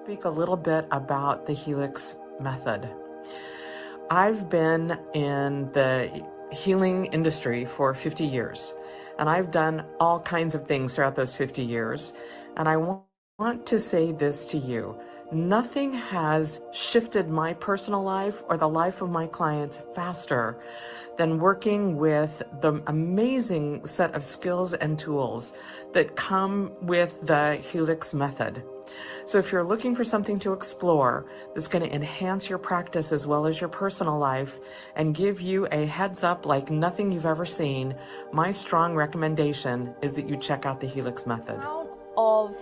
Speak a little bit about the Helix method. I've been in the healing industry for 50 years, and I've done all kinds of things throughout those 50 years. And I want to say this to you. Nothing has shifted my personal life or the life of my clients faster than working with the amazing set of skills and tools that come with the Helix method. So if you're looking for something to explore that's going to enhance your practice as well as your personal life and give you a heads up like nothing you've ever seen, my strong recommendation is that you check out the Helix method. The amount of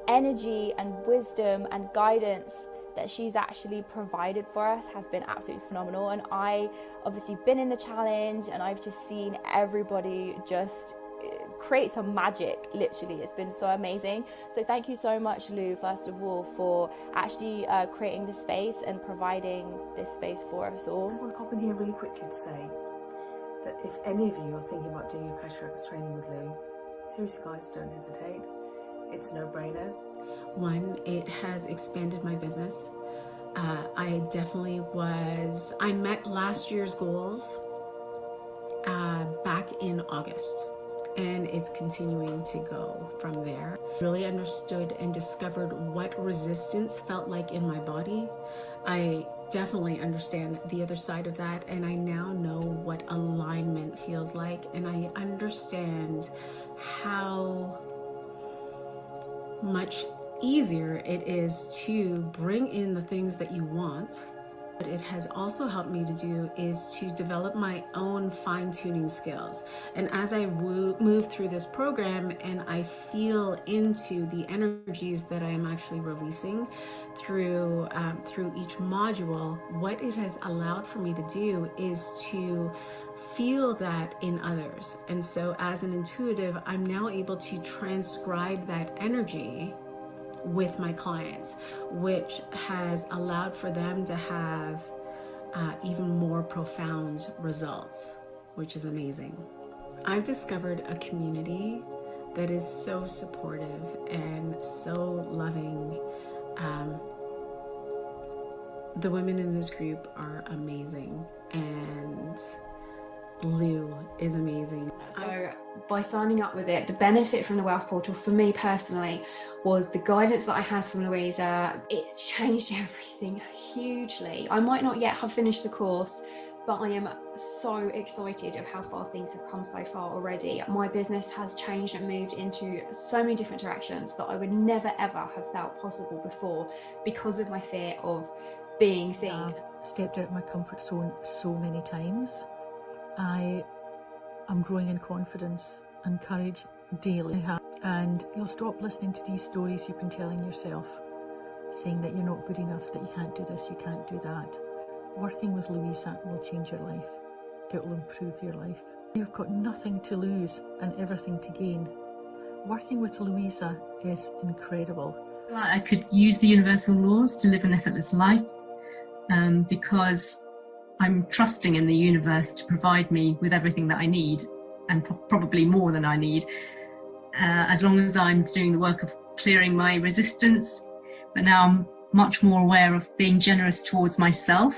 energy and wisdom and guidance that she's actually provided for us has been absolutely phenomenal. And I obviously been in the challenge and I've just seen everybody just create some magic. Literally, it's been so amazing. So thank you so much, Lou, first of all, for actually creating this space and providing this space for us all. I just want to pop in here really quickly to say that if any of you are thinking about doing a pressure X training with Lou, seriously guys, don't hesitate. It's a no-brainer. One, it has expanded my business. I met last year's goals back in August, and it's continuing to go from there. Really understood and discovered what resistance felt like in my body. I definitely understand the other side of that, and I now know what alignment feels like, and I understand how much easier it is to bring in the things that you want. What it has also helped me to do is to develop my own fine-tuning skills. And as I move through this program and I feel into the energies that I am actually releasing through each module, what it has allowed for me to do is to feel that in others. And so as an intuitive, I'm now able to transcribe that energy with my clients, which has allowed for them to have even more profound results, which is amazing. I've discovered a community that is so supportive and so loving. The women in this group are amazing, and Lou is amazing. So by signing up with it, the benefit from the Wealth Portal for me personally was the guidance that I had from Louisa. It changed everything hugely. I might not yet have finished the course, but I am so excited of how far things have come so far already. My business has changed and moved into so many different directions that I would never ever have felt possible before because of my fear of being seen. I've stepped out of my comfort zone so many times. I am growing in confidence and courage daily. And you'll stop listening to these stories you've been telling yourself, saying that you're not good enough, that you can't do this, you can't do that. Working with Louisa will change your life. It will improve your life. You've got nothing to lose and everything to gain. Working with Louisa is incredible. I could use the universal laws to live an effortless life because I'm trusting in the universe to provide me with everything that I need, and probably more than I need, as long as I'm doing the work of clearing my resistance. But now I'm much more aware of being generous towards myself,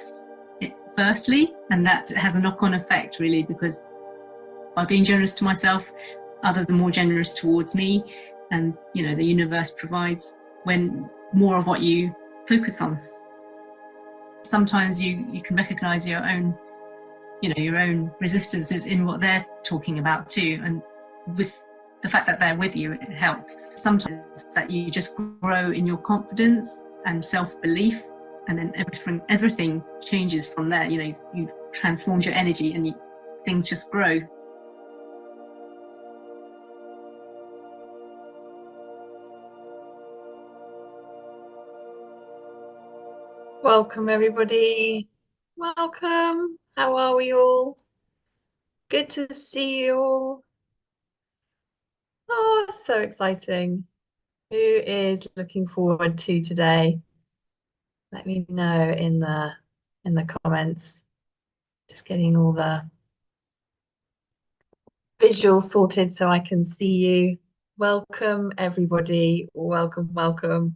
firstly, and that has a knock-on effect really, because by being generous to myself, others are more generous towards me, and the universe provides when more of what you focus on. Sometimes you can recognize your own resistances in what they're talking about too, and with the fact that they're with you, it helps. Sometimes that you just grow in your confidence and self-belief, and then everything changes from there. You've transformed your energy and things just grow. Welcome everybody. Welcome. How are we all? Good to see you all. Oh, so exciting. Who is looking forward to today? Let me know in the comments. Just getting all the visuals sorted so I can see you. welcome everybody. Welcome, welcome.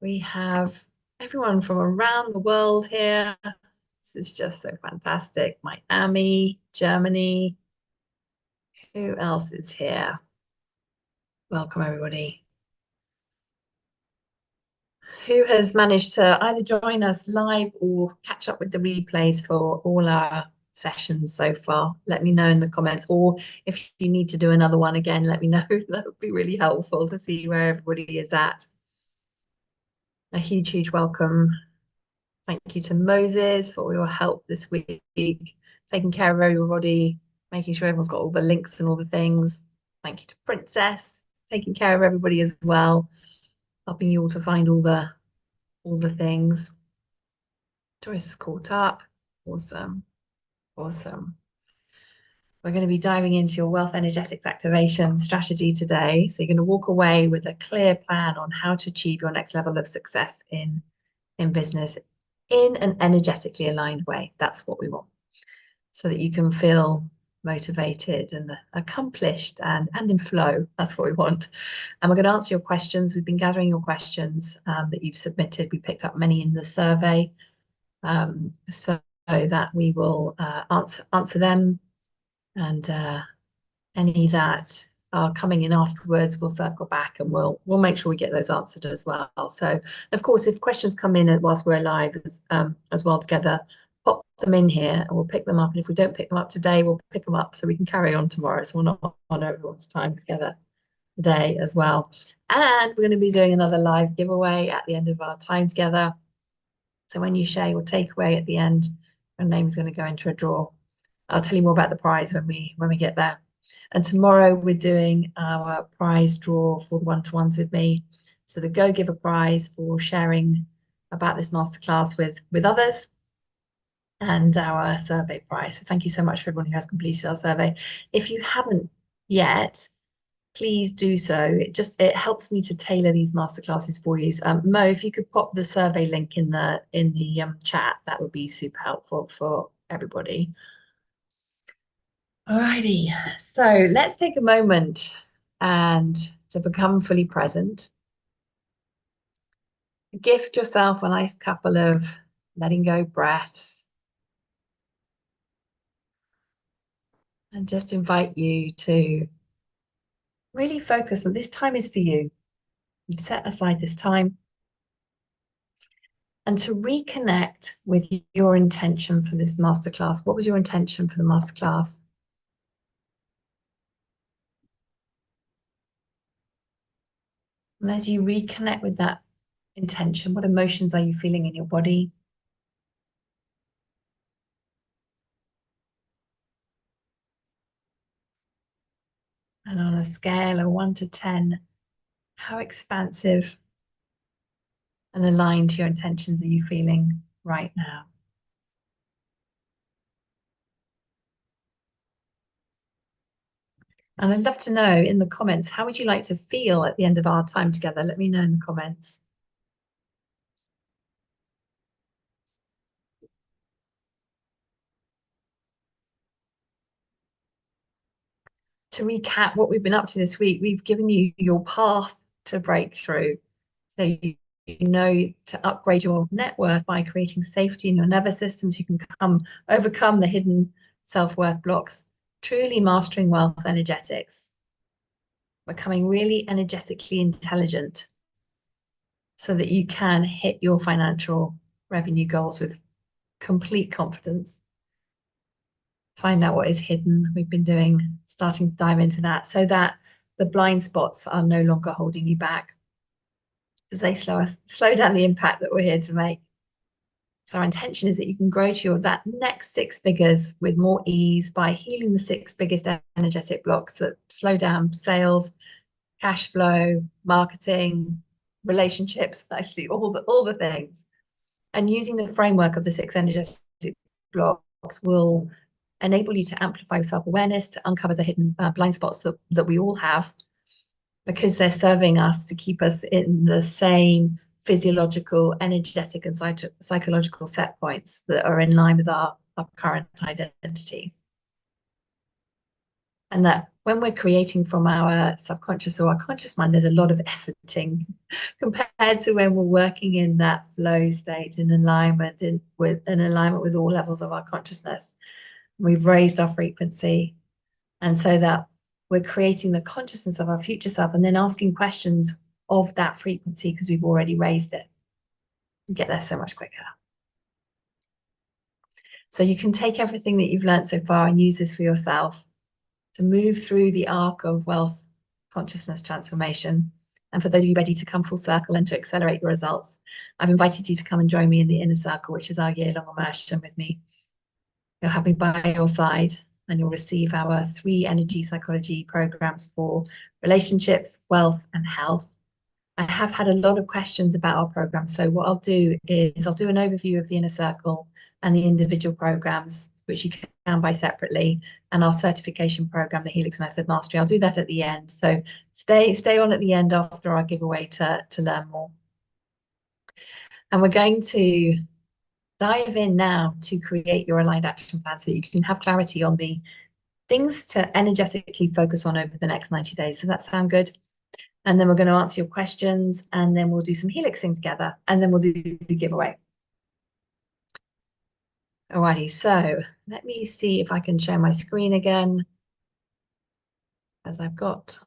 We have everyone from around the world here. This is just so fantastic. Miami, Germany. Who else is here? Welcome everybody. Who has managed to either join us live or catch up with the replays for all our sessions so far? Let me know in the comments, or if you need to do another one again, let me know. That would be really helpful to see where everybody is at. A huge, huge welcome. Thank you to Moses for all your help this week, taking care of everybody, making sure everyone's got all the links and all the things. Thank you to Princess, taking care of everybody as well, helping you all to find all the things. Joyce is caught up. Awesome. Awesome. We're going to be diving into your wealth energetics activation strategy today. So you're going to walk away with a clear plan on how to achieve your next level of success in business in an energetically aligned way. That's what we want. So that you can feel motivated and accomplished and in flow. That's what we want. And we're going to answer your questions. We've been gathering your questions that you've submitted. We picked up many in the survey. So that we will answer them, and any that are coming in afterwards, we'll circle back and we'll make sure we get those answered as well. So of course, if questions come in whilst we're live as well together, pop them in here and we'll pick them up. And if we don't pick them up today, we'll pick them up so we can carry on tomorrow. So we're not on everyone's time together today as well. And we're going to be doing another live giveaway at the end of our time together. So when you share your takeaway at the end, your name's going to go into a draw. I'll tell you more about the prize when we get there. And tomorrow we're doing our prize draw for the one-to-ones with me. So the Go Giver prize for sharing about this masterclass with others, and our survey prize. So thank you so much for everyone who has completed our survey. If you haven't yet, please do so. It helps me to tailor these masterclasses for you. Mo, if you could pop the survey link in the chat, that would be super helpful for everybody. Alrighty, so let's take a moment and to become fully present. Gift yourself a nice couple of letting go breaths. And just invite you to really focus on this time is for you. You've set aside this time. And to reconnect with your intention for this masterclass. What was your intention for the masterclass? And as you reconnect with that intention, what emotions are you feeling in your body? And on a scale of 1 to 10, how expansive and aligned to your intentions are you feeling right now? And I'd love to know in the comments, how would you like to feel at the end of our time together? Let me know in the comments. To recap what we've been up to this week, we've given you your path to breakthrough. So you know to upgrade your net worth by creating safety in your nervous system so you can overcome the hidden self-worth blocks, truly mastering wealth energetics, becoming really energetically intelligent so that you can hit your financial revenue goals with complete confidence. Find out what is hidden. We've been starting to dive into that so that the blind spots are no longer holding you back, because they slow down the impact that we're here to make. So our intention is that you can grow to that next 6 figures with more ease by healing the 6 biggest energetic blocks that slow down sales, cash flow, marketing, relationships, actually all the things. And using the framework of the 6 energetic blocks will enable you to amplify your self-awareness, to uncover the hidden blind spots that we all have, because they're serving us to keep us in the same physiological, energetic, and psychological set points that are in line with our current identity. And that when we're creating from our subconscious or our conscious mind, there's a lot of efforting compared to when we're working in that flow state in alignment with all levels of our consciousness. We've raised our frequency, and so that we're creating the consciousness of our future self and then asking questions of that frequency because we've already raised it. You get there so much quicker. So you can take everything that you've learned so far and use this for yourself to move through the arc of wealth consciousness transformation. And for those of you ready to come full circle and to accelerate your results, I've invited you to come and join me in the Inner Circle, which is our year-long immersion with me. You'll have me by your side and you'll receive our 3 energy psychology programs for relationships, wealth, and health. I have had a lot of questions about our program. So what I'll do is I'll do an overview of the Inner Circle and the individual programs, which you can buy separately, and our certification program, the Helix Method Mastery. I'll do that at the end. So stay on at the end after our giveaway to learn more. And we're going to dive in now to create your aligned action plan so that you can have clarity on the things to energetically focus on over the next 90 days. Does that sound good? And then we're going to answer your questions, and then we'll do some helixing together, and then we'll do the giveaway. Alrighty, so let me see if I can share my screen again. As I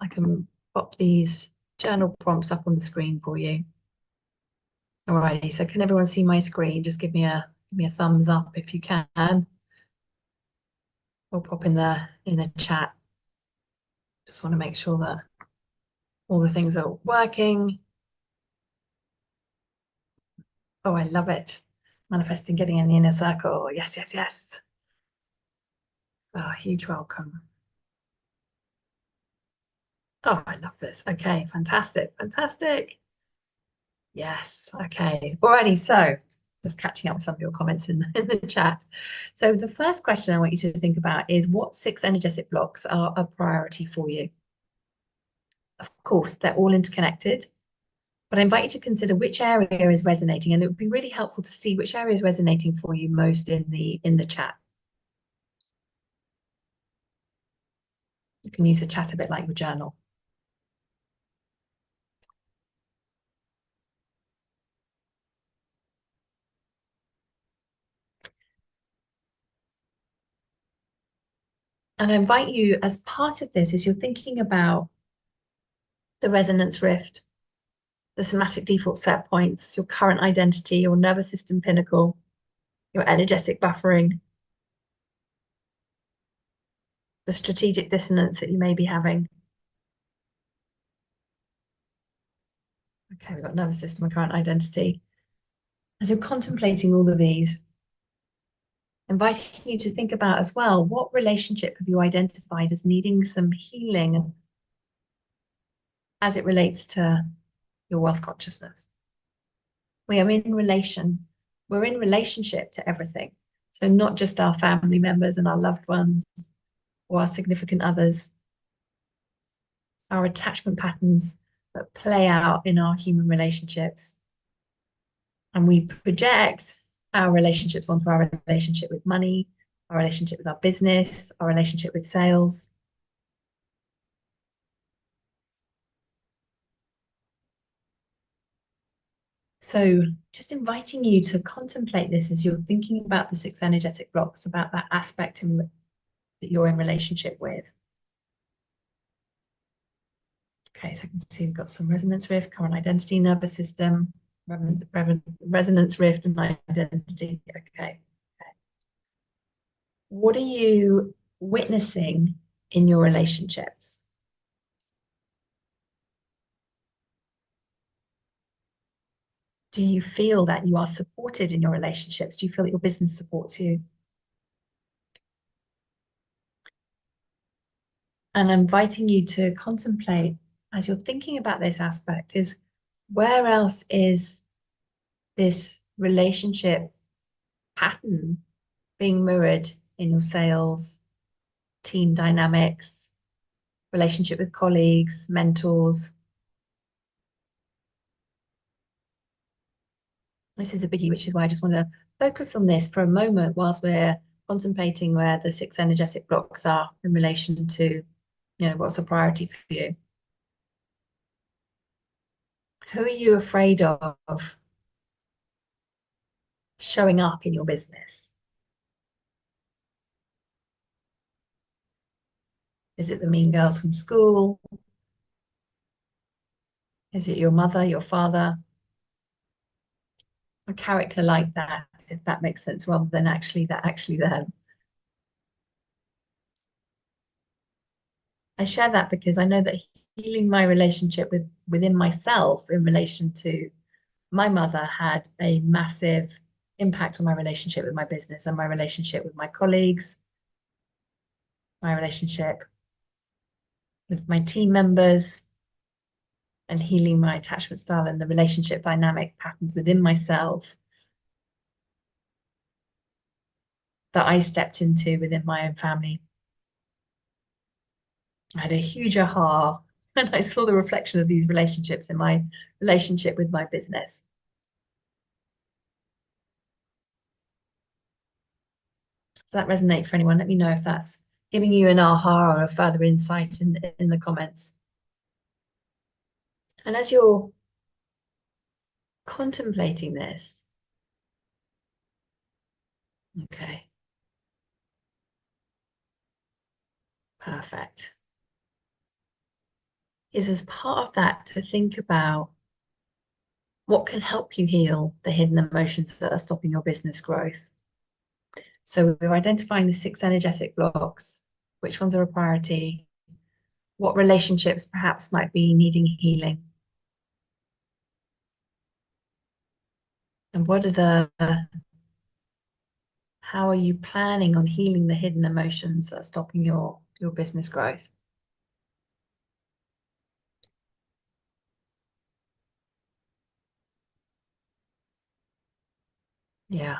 can pop these journal prompts up on the screen for you. Alrighty, so can everyone see my screen? Just give me a thumbs up if you can. Or pop in the chat. Just want to make sure that all the things are working. Oh, I love it. Manifesting getting in the inner circle. Yes, yes, yes. Oh, huge welcome. Oh, I love this. Okay, fantastic, fantastic. Yes, okay. Alrighty, so just catching up with some of your comments in the chat. So the first question I want you to think about is, what 6 energetic blocks are a priority for you? Of course, they're all interconnected, but I invite you to consider which area is resonating, and it would be really helpful to see which area is resonating for you most in the chat. You can use the chat a bit like your journal. And I invite you, as part of this, as you're thinking about the resonance rift, the somatic default set points, your current identity, your nervous system pinnacle, your energetic buffering, the strategic dissonance that you may be having. Okay, we've got nervous system and current identity. As you're contemplating all of these, inviting you to think about as well, what relationship have you identified as needing some healing as it relates to your wealth consciousness? We are in relation. We're in relationship to everything. So not just our family members and our loved ones or our significant others, our attachment patterns that play out in our human relationships. And we project our relationships onto our relationship with money, our relationship with our business, our relationship with sales. So just inviting you to contemplate this as you're thinking about the 6 energetic blocks, about that aspect that you're in relationship with. Okay, so I can see we've got some resonance rift, current identity, nervous system, resonance rift, and identity. Okay. What are you witnessing in your relationships? Do you feel that you are supported in your relationships? Do you feel that your business supports you? And I'm inviting you to contemplate, as you're thinking about this aspect, is where else is this relationship pattern being mirrored in your sales, team dynamics, relationship with colleagues, mentors? This is a biggie, which is why I just want to focus on this for a moment whilst we're contemplating where the 6 energetic blocks are in relation to You know, what's a priority for you? Who are you afraid of showing up in your business? Is it the mean girls from school? Is it your mother, your father? A character like that, if that makes sense, rather than actually them. I share that because I know that healing my relationship within myself in relation to my mother had a massive impact on my relationship with my business and my relationship with my colleagues, my relationship with my team members, and healing my attachment style and the relationship dynamic patterns within myself that I stepped into within my own family. I had a huge aha when I saw the reflection of these relationships in my relationship with my business. Does that resonate for anyone? Let me know if that's giving you an aha or a further insight in the comments. And as you're contemplating this, okay, perfect. Is as part of that to think about what can help you heal the hidden emotions that are stopping your business growth. So we're identifying the 6 energetic blocks, which ones are a priority, what relationships perhaps might be needing healing, and how are you planning on healing the hidden emotions that are stopping your business growth? Yeah.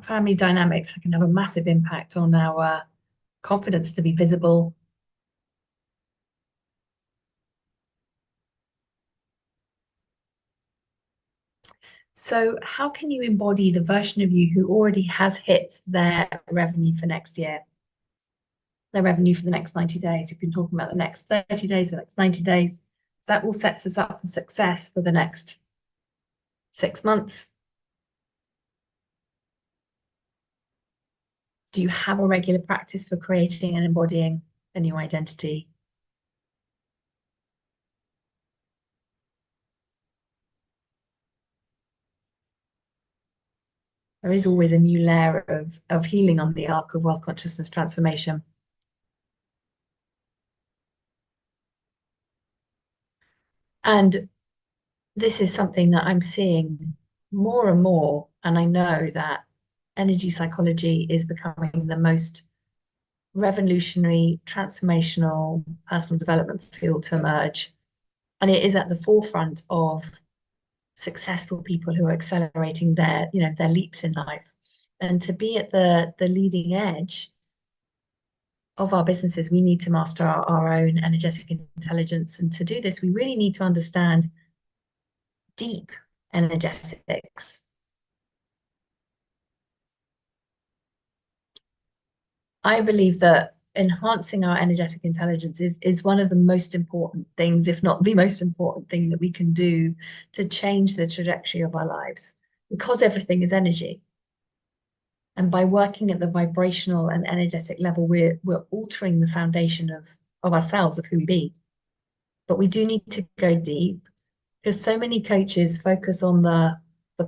Family dynamics can have a massive impact on our confidence to be visible. So how can you embody the version of you who already has hit their revenue for next year? Their revenue for the next 90 days. We've been talking about the next 30 days, the next 90 days. So that all sets us up for success for the next 6 months. Do you have a regular practice for creating and embodying a new identity? There is always a new layer of healing on the arc of wealth consciousness transformation. And this is something that I'm seeing more and more, and I know that energy psychology is becoming the most revolutionary, transformational personal development field to emerge. And it is at the forefront of successful people who are accelerating their leaps in life. And to be at the leading edge of our businesses, we need to master our own energetic intelligence. And to do this, we really need to understand deep energetics. I believe that enhancing our energetic intelligence is one of the most important things, if not the most important thing that we can do to change the trajectory of our lives, because everything is energy. And by working at the vibrational and energetic level, we're altering the foundation of ourselves, of who we be. But we do need to go deep, because so many coaches focus on the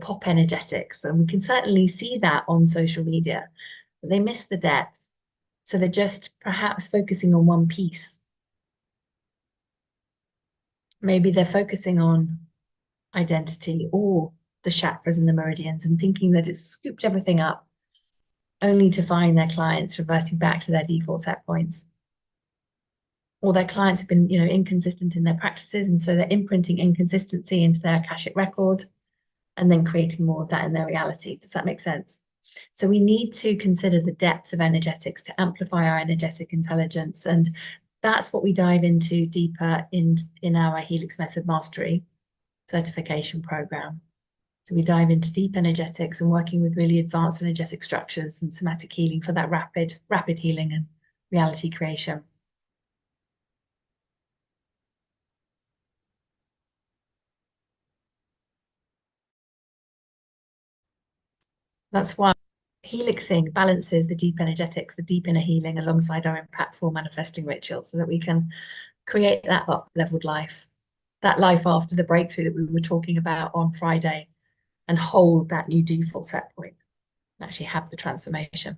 pop energetics, and we can certainly see that on social media, but they miss the depth. So they're just perhaps focusing on one piece. Maybe they're focusing on identity or the chakras and the meridians and thinking that it's scooped everything up, only to find their clients reverting back to their default set points. Or their clients have been, inconsistent in their practices, and so they're imprinting inconsistency into their Akashic record and then creating more of that in their reality. Does that make sense? So we need to consider the depth of energetics to amplify our energetic intelligence. And that's what we dive into deeper in our Helix Method Mastery certification program. So we dive into deep energetics and working with really advanced energetic structures and somatic healing for that rapid healing and reality creation. That's why helixing balances the deep energetics, the deep inner healing alongside our impactful manifesting rituals so that we can create that up-leveled life, that life after the breakthrough that we were talking about on Friday, and hold that new default set point and actually have the transformation.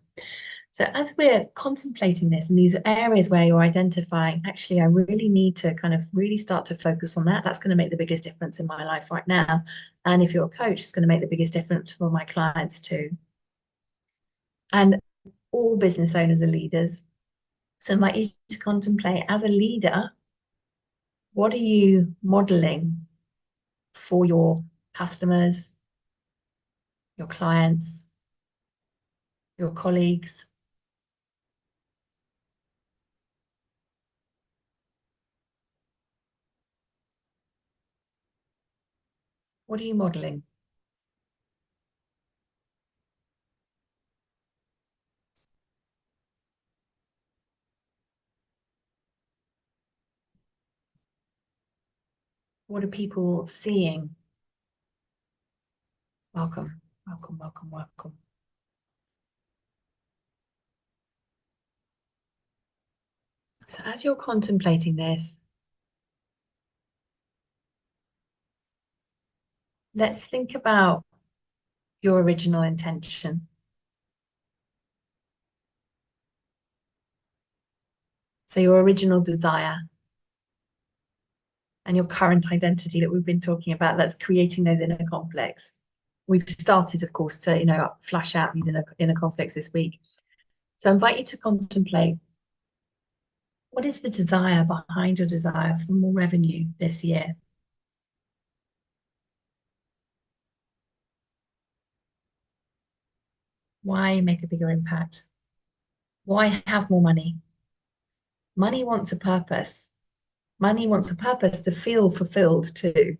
So as we're contemplating this, and these areas where you're identifying, actually, I really need to kind of really start to focus on that. That's going to make the biggest difference in my life right now. And if you're a coach, it's going to make the biggest difference for my clients too. And all business owners are leaders. So I invite you to contemplate, as a leader, what are you modeling for your customers, your clients, your colleagues? What are you modeling? What are people seeing? Welcome, welcome, welcome, welcome. So as you're contemplating this, let's think about your original intention. So your original desire and your current identity that we've been talking about, that's creating those inner conflicts. We've started, of course, to, flush out these inner conflicts this week. So I invite you to contemplate, what is the desire behind your desire for more revenue this year? Why make a bigger impact? Why have more money? Money wants a purpose. Money wants a purpose to feel fulfilled too.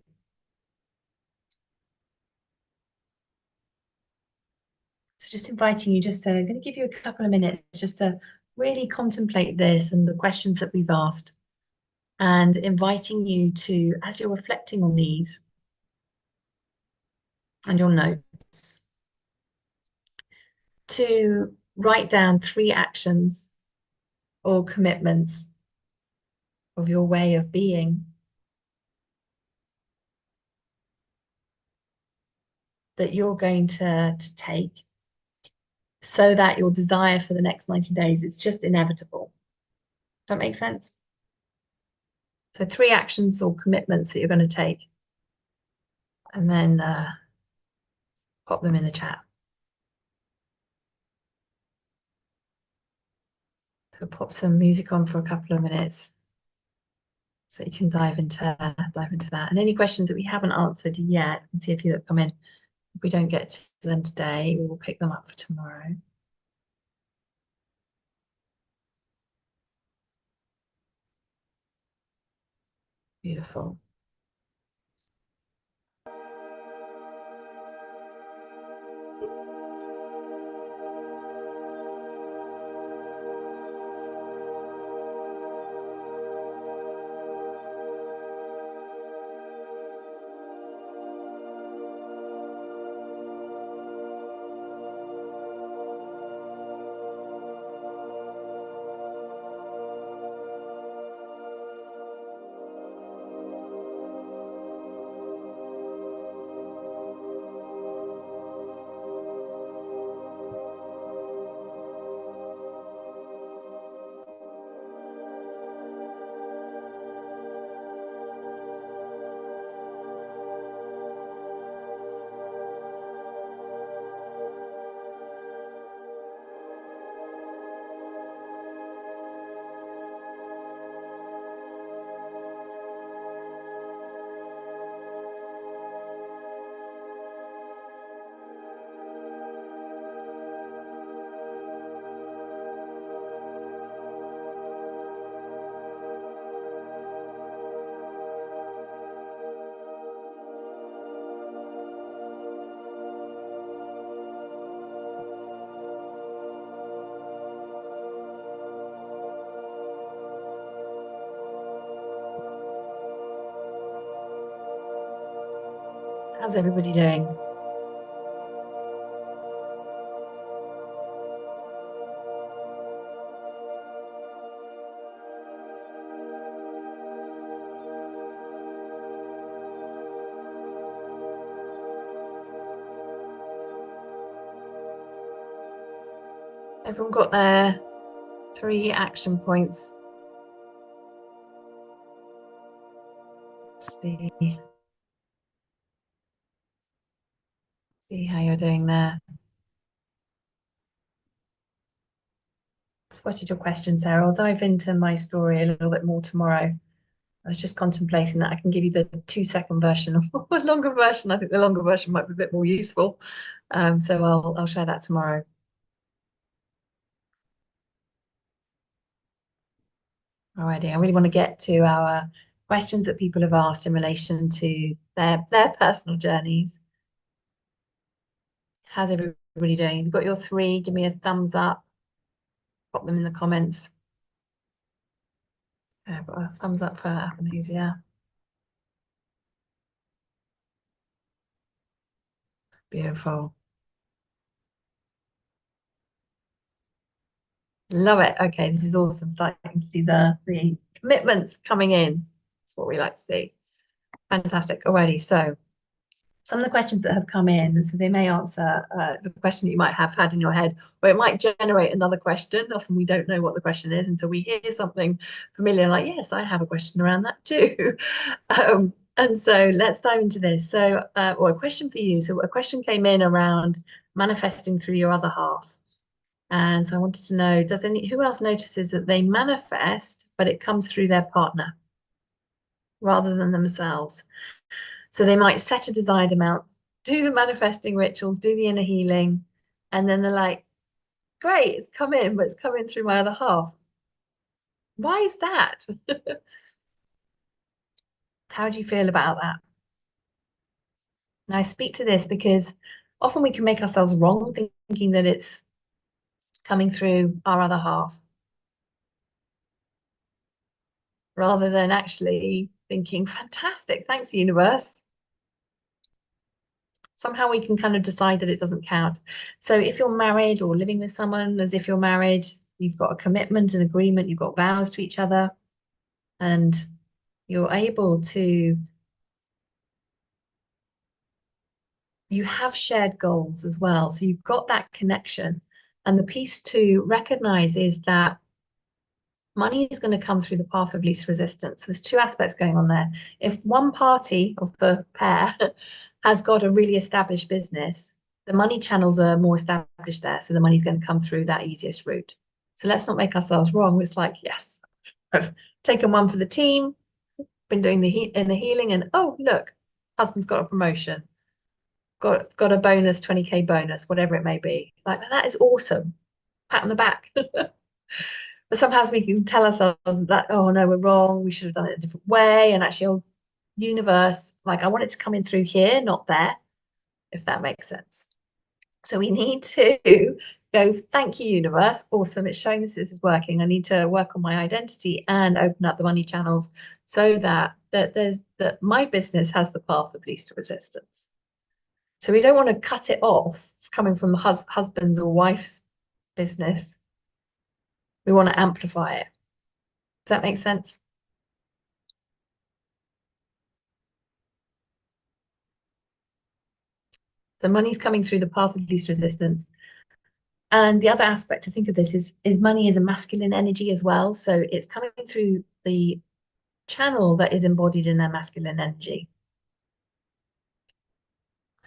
So just inviting you, I'm going to give you a couple of minutes just to really contemplate this and the questions that we've asked, and inviting you to, as you're reflecting on these and your notes, to write down 3 actions or commitments of your way of being that you're going to take, so that your desire for the next 90 days is just inevitable. Does that make sense? So 3 actions or commitments that you're going to take, and then pop them in the chat. So pop some music on for a couple of minutes so you can dive into that. And any questions that we haven't answered yet, and see if you have come in. If we don't get to them today, we will pick them up for tomorrow. Beautiful. How's everybody doing? Everyone got their 3 action points? Let's see how you're doing there. Spotted your question, Sarah. I'll dive into my story a little bit more tomorrow. I was just contemplating that I can give you the 2-second version or a longer version. I think the longer version might be a bit more useful. So I'll share that tomorrow. Alrighty, I really want to get to our questions that people have asked in relation to their personal journeys. How's everybody doing? If you've got your 3, give me a thumbs up. Pop them in the comments. I've got a thumbs up for Athanasia. Beautiful. Love it. Okay, this is awesome. Starting to see the commitments coming in. That's what we like to see. Fantastic. Alrighty, so some of the questions that have come in, so they may answer the question that you might have had in your head, or it might generate another question. Often we don't know what the question is until we hear something familiar, like, yes, I have a question around that too. And so let's dive into this. So, or a question for you. So a question came in around manifesting through your other half. And so I wanted to know, who else notices that they manifest, but it comes through their partner rather than themselves? So they might set a desired amount, do the manifesting rituals, do the inner healing, and then they're like, great, it's come in, but it's coming through my other half. Why is that? How do you feel about that? Now I speak to this because often we can make ourselves wrong thinking that it's coming through our other half, rather than actually thinking, fantastic, thanks, universe. Somehow we can kind of decide that it doesn't count. So if you're married or living with someone as if you're married, you've got a commitment, an agreement, you've got vows to each other, and you're able to, you have shared goals as well. So you've got that connection. And the piece to recognize is that money is going to come through the path of least resistance. So there's 2 aspects going on there. If one party of the pair has got a really established business, the money channels are more established there. So the money's going to come through that easiest route. So let's not make ourselves wrong. It's like, yes, I've taken one for the team, been doing the healing, and oh, look, husband's got a promotion, got a bonus, 20K bonus, whatever it may be. Like, that is awesome. Pat on the back. But sometimes we can tell ourselves that, oh no, we're wrong, we should have done it a different way. And actually, oh, universe, like, I want it to come in through here, not there, if that makes sense. So we need to go, thank you, universe. Awesome, it's showing this is working. I need to work on my identity and open up the money channels so that my business has the path of least resistance. So we don't want to cut it off coming from husband's or wife's business. We want to amplify it. Does that make sense? The money's coming through the path of least resistance. And the other aspect to think of this is money is a masculine energy as well. So it's coming through the channel that is embodied in their masculine energy.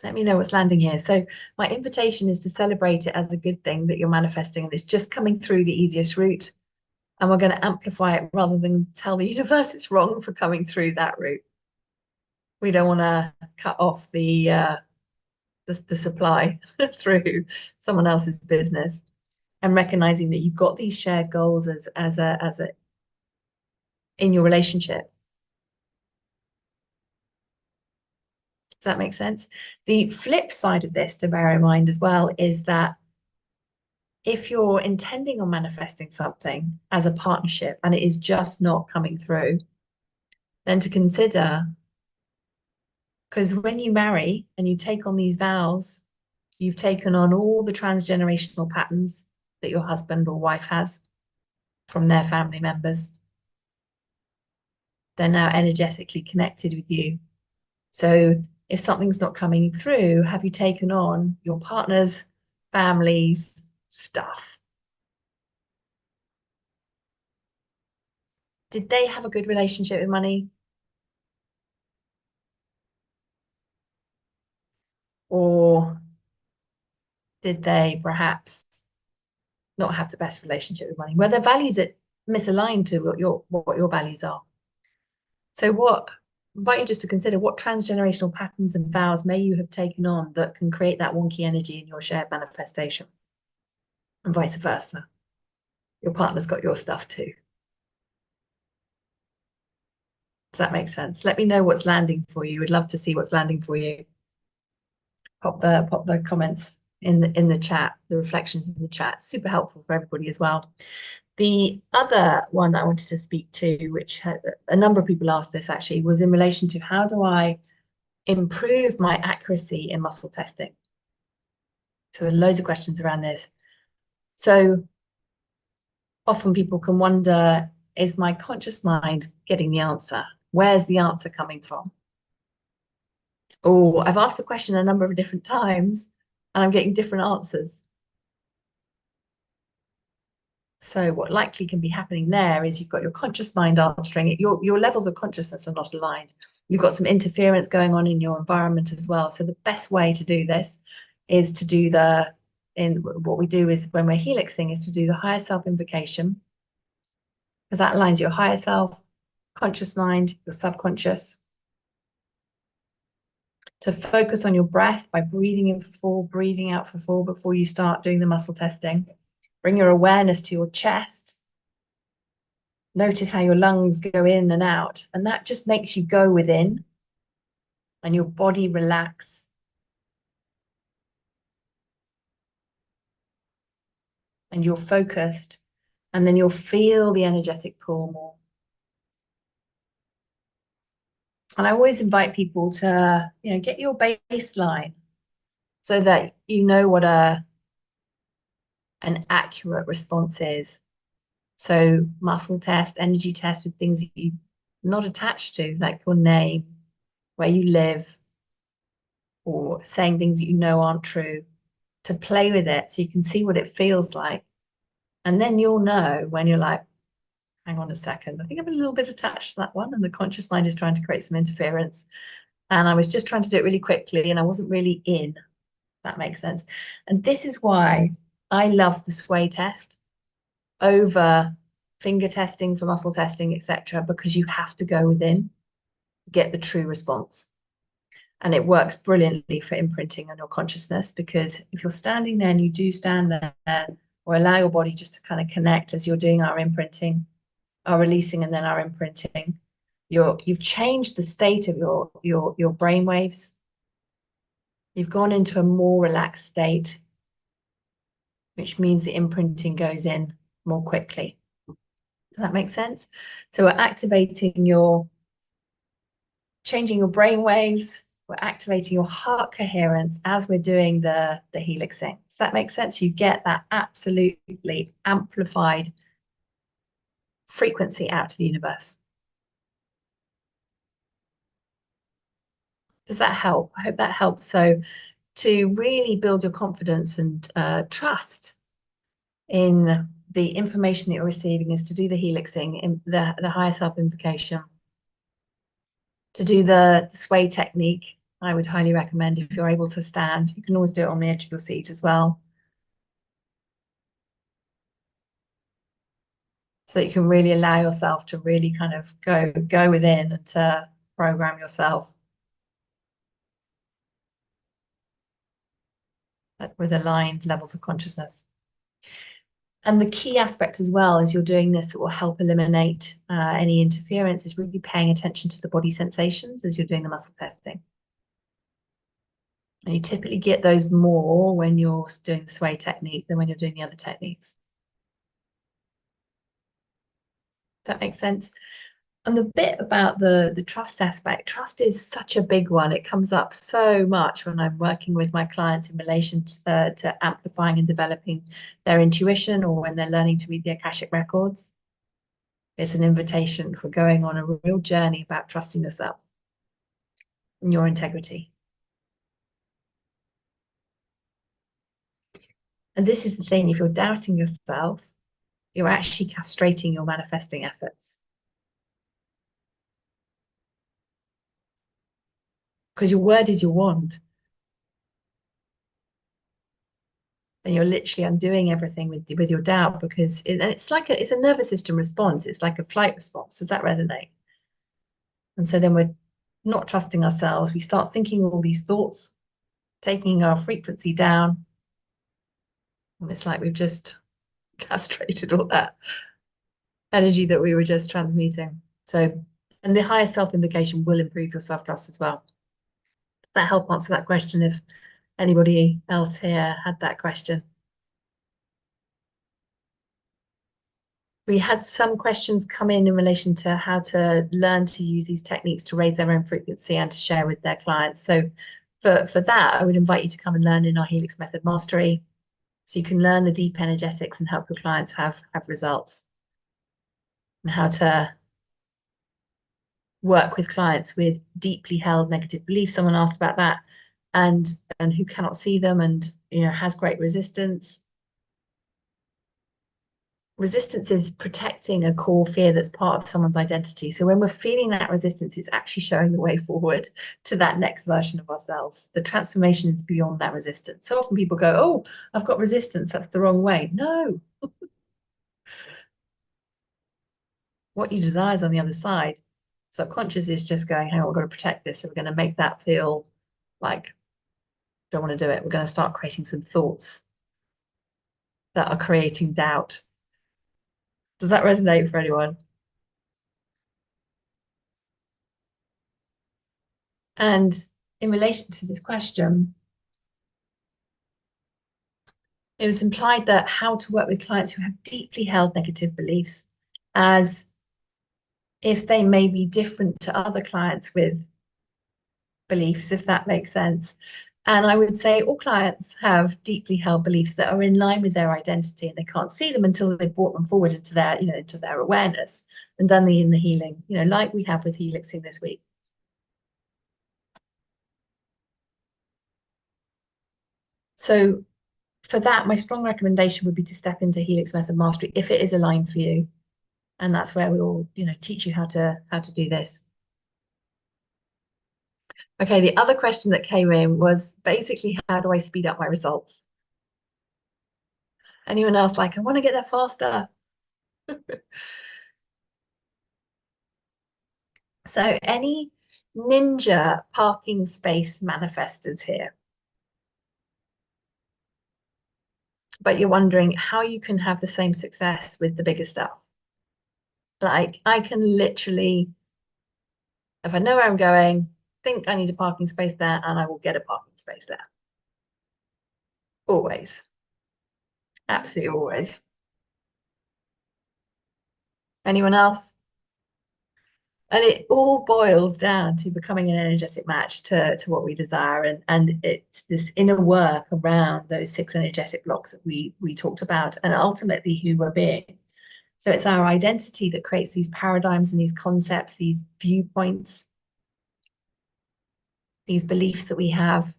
Let me know what's landing here. So my invitation is to celebrate it as a good thing that you're manifesting, and it's just coming through the easiest route. And we're going to amplify it rather than tell the universe it's wrong for coming through that route. We don't want to cut off the supply through someone else's business, and recognizing that you've got these shared goals as a in your relationship. Does that make sense? The flip side of this to bear in mind as well is that if you're intending on manifesting something as a partnership and it is just not coming through, then to consider Because when you marry and you take on these vows, you've taken on all the transgenerational patterns that your husband or wife has from their family members. They're now energetically connected with you. So if something's not coming through, have you taken on your partner's family's stuff? Did they have a good relationship with money? Or did they perhaps not have the best relationship with money? Were their values misaligned to what your values are? So I invite you just to consider what transgenerational patterns and vows may you have taken on that can create that wonky energy in your shared manifestation, and vice versa. Your partner's got your stuff too. Does that make sense? Let me know what's landing for you. We'd love to see what's landing for you. Pop the comments in the chat, the reflections in the chat. Super helpful for everybody as well. The other one that I wanted to speak to, which a number of people asked this actually, was in relation to how do I improve my accuracy in muscle testing? So loads of questions around this. So often people can wonder, is my conscious mind getting the answer? Where's the answer coming from? Oh, I've asked the question a number of different times and I'm getting different answers. So what likely can be happening there is you've got your conscious mind answering it. Your levels of consciousness are not aligned. You've got some interference going on in your environment as well. So the best way to do this is to do what we do is when we're helixing is to do the higher self invocation, because that aligns your higher self, conscious mind, your subconscious. To focus on your breath by breathing in for 4, breathing out for 4 before you start doing the muscle testing. Bring your awareness to your chest. Notice how your lungs go in and out, and that just makes you go within and your body relax. And you're focused, and then you'll feel the energetic pull more. And I always invite people to, get your baseline so that you know what an accurate response is. So muscle test, energy test with things that you're not attached to, like your name, where you live, or saying things that you know aren't true, to play with it so you can see what it feels like. And then you'll know when you're like, hang on a second, I think I'm a little bit attached to that one, and the conscious mind is trying to create some interference. And I was just trying to do it really quickly and I wasn't really in. That makes sense. And this is why I love the sway test over finger testing for muscle testing, etc., because you have to go within to get the true response. And it works brilliantly for imprinting on your consciousness, because if you're standing there and you do stand there, or allow your body just to kind of connect as you're doing our imprinting, our releasing, and then our imprinting, you've changed the state of your brain waves. You've gone into a more relaxed state, which means the imprinting goes in more quickly. Does that make sense? So we're activating changing your brain waves. We're activating your heart coherence as we're doing the helixing. Does that make sense? You get that absolutely amplified frequency out to the universe. Does that help? I hope that helps. So to really build your confidence and trust in the information that you're receiving is to do the helixing, in the higher self invocation, to do the sway technique. I would highly recommend, if you're able to stand. You can always do it on the edge of your seat as well. So you can really allow yourself to really kind of go within and to program yourself with aligned levels of consciousness. And the key aspect as well as you're doing this that will help eliminate any interference is really paying attention to the body sensations as you're doing the muscle testing. And you typically get those more when you're doing the sway technique than when you're doing the other techniques. That makes sense. And the bit about the trust aspect, trust is such a big one. It comes up so much when I'm working with my clients in relation to amplifying and developing their intuition, or when they're learning to read the Akashic records. It's an invitation for going on a real journey about trusting yourself and your integrity. And this is the thing, if you're doubting yourself, you're actually castrating your manifesting efforts. Because your word is your wand. And you're literally undoing everything with your doubt, because it's like it's a nervous system response. It's like a flight response. Does that resonate? And so then we're not trusting ourselves. We start thinking all these thoughts, taking our frequency down. And it's like we've just castrated all that energy that we were just transmuting. So, and the higher self-invocation will improve your self-trust as well. Does that help answer that question if anybody else here had that question? We had some questions come in relation to how to learn to use these techniques to raise their own frequency and to share with their clients. So for that, I would invite you to come and learn in our Helix Method Mastery. So you can learn the deep energetics and help your clients have results, and how to work with clients with deeply held negative beliefs. Someone asked about that, and who cannot see them, and has great resistance. Resistance is protecting a core fear that's part of someone's identity. So when we're feeling that resistance, it's actually showing the way forward to that next version of ourselves. The transformation is beyond that resistance. So often people go, oh, I've got resistance, that's the wrong way. No. What you desire is on the other side. Subconscious is just going, hey, we're going to protect this. So we're going to make that feel like, don't want to do it. We're going to start creating some thoughts that are creating doubt. Does that resonate for anyone? And in relation to this question, it was implied that how to work with clients who have deeply held negative beliefs, as if they may be different to other clients with beliefs, if that makes sense. And I would say all clients have deeply held beliefs that are in line with their identity, and they can't see them until they've brought them forward into their, into their awareness and done the inner healing, like we have with Helixing this week. So for that, my strong recommendation would be to step into Helix Method Mastery if it is aligned for you. And that's where we'll, teach you how to do this. Okay, the other question that came in was basically, how do I speed up my results? Anyone else like, I want to get there faster? So any ninja parking space manifestors here? But you're wondering how you can have the same success with the bigger stuff. Like, I can literally, if I know where I'm going, think I need a parking space there, and I will get a parking space there. Always. Absolutely always. Anyone else? And it all boils down to becoming an energetic match to what we desire. And it's this inner work around those 6 energetic blocks that we talked about, and ultimately who we're being. So it's our identity that creates these paradigms and these concepts, these viewpoints, these beliefs that we have.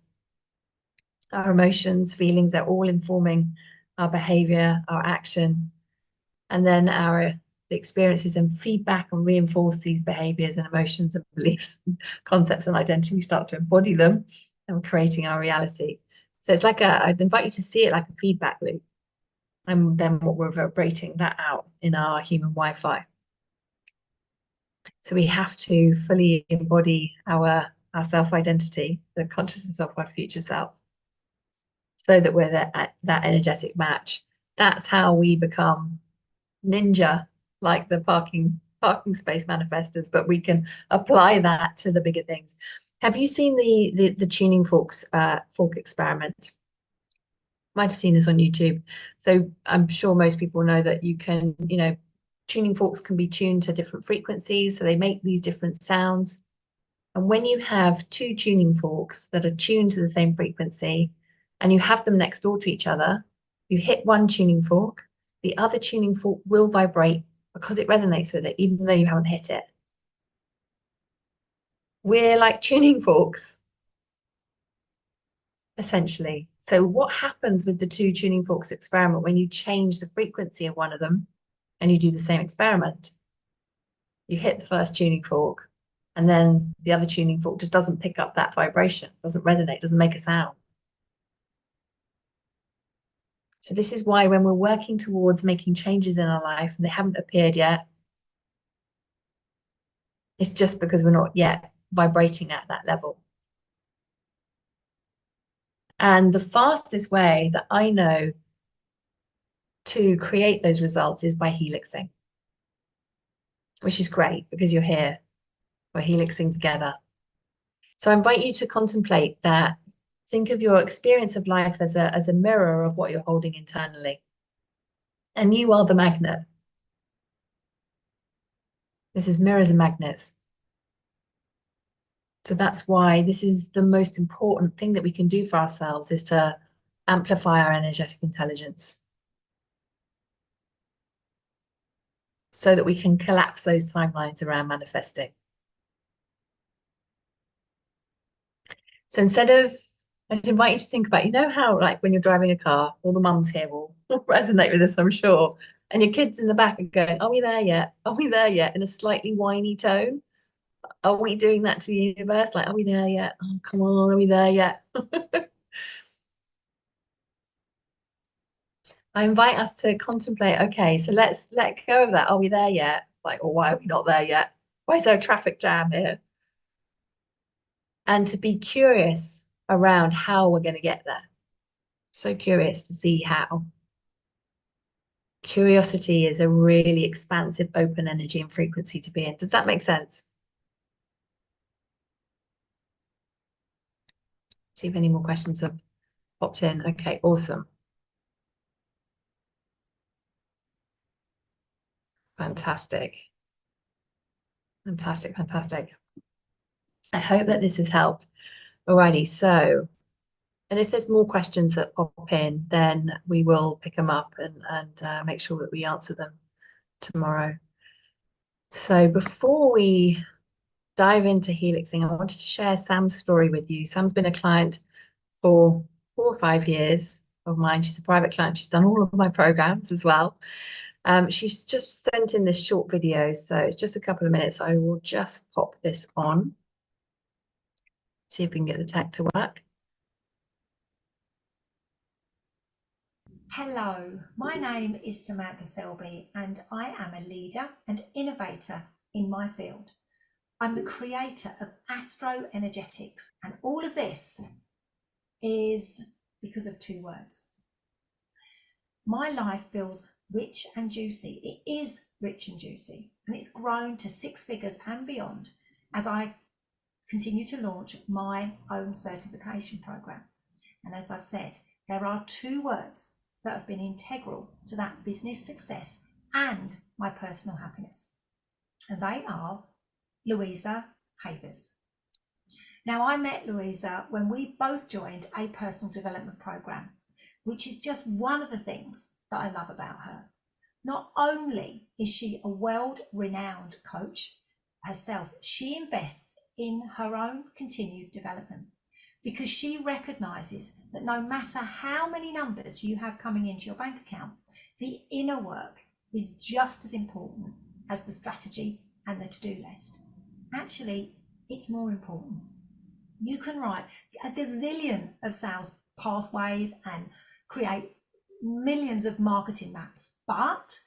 Our emotions, feelings, they're all informing our behavior, our action. And then the experiences and feedback and reinforce these behaviors and emotions and beliefs, concepts and identity. We start to embody them, and we're creating our reality. So it's like I'd invite you to see it like a feedback loop. And then what we're vibrating that out in our human Wi-Fi. So we have to fully embody our self-identity, the consciousness of our future self, so that we're that energetic match. That's how we become ninja, like the parking space manifestors, but we can apply that to the bigger things. Have you seen the tuning fork experiment? Might have seen this on YouTube. So I'm sure most people know that you can, tuning forks can be tuned to different frequencies, so they make these different sounds. And when you have two tuning forks that are tuned to the same frequency and you have them next door to each other, you hit one tuning fork, the other tuning fork will vibrate because it resonates with it, even though you haven't hit it. We're like tuning forks, essentially. So what happens with the two tuning forks experiment when you change the frequency of one of them and you do the same experiment? You hit the first tuning fork, and then the other tuning fork just doesn't pick up that vibration, doesn't resonate, doesn't make a sound. So this is why when we're working towards making changes in our life and they haven't appeared yet, it's just because we're not yet vibrating at that level. And the fastest way that I know to create those results is by helixing, which is great because you're here. We're helixing together. So I invite you to contemplate that. Think of your experience of life as a mirror of what you're holding internally. And you are the magnet. This is mirrors and magnets. So that's why this is the most important thing that we can do for ourselves, is to amplify our energetic intelligence so that we can collapse those timelines around manifesting. So I'd invite you to think about, you know how like when you're driving a car, all the mums here will resonate with this, I'm sure. And your kids in the back are going, are we there yet? Are we there yet? In a slightly whiny tone. Are we doing that to the universe? Like, are we there yet? Oh, come on, are we there yet? I invite us to contemplate, okay, so let's let go of that. Are we there yet? Like, or why are we not there yet? Why is there a traffic jam here? And to be curious around how we're going to get there. So curious to see how. Curiosity is a really expansive, open energy and frequency to be in. Does that make sense? See if any more questions have popped in. Okay, awesome. Fantastic. Fantastic, fantastic. I hope that this has helped. Alrighty, so, and if there's more questions that pop in, then we will pick them up and make sure that we answer them tomorrow. So before we dive into helixing, I wanted to share Sam's story with you. Sam's been a client for 4 or 5 years of mine. She's a private client. She's done all of my programs as well. She's just sent in this short video, so it's just a couple of minutes. I will just pop this on. See if we can get the tech to work. Hello, my name is Samantha Selby and I am a leader and innovator in my field. I'm the creator of Astro Energetics, and all of this is because of 2 words. My life feels rich and juicy. It is rich and juicy, and it's grown to 6 figures and beyond as I continue to launch my own certification program. And as I've said, there are 2 words that have been integral to that business success and my personal happiness, and they are Louisa Havers. Now, I met Louisa when we both joined a personal development program, which is just one of the things that I love about her. Not only is she a world-renowned coach herself, she invests in her own continued development because she recognizes that no matter how many numbers you have coming into your bank account, the inner work is just as important as the strategy and the to-do list. Actually, it's more important. You can write a gazillion of sales pathways and create millions of marketing maps, but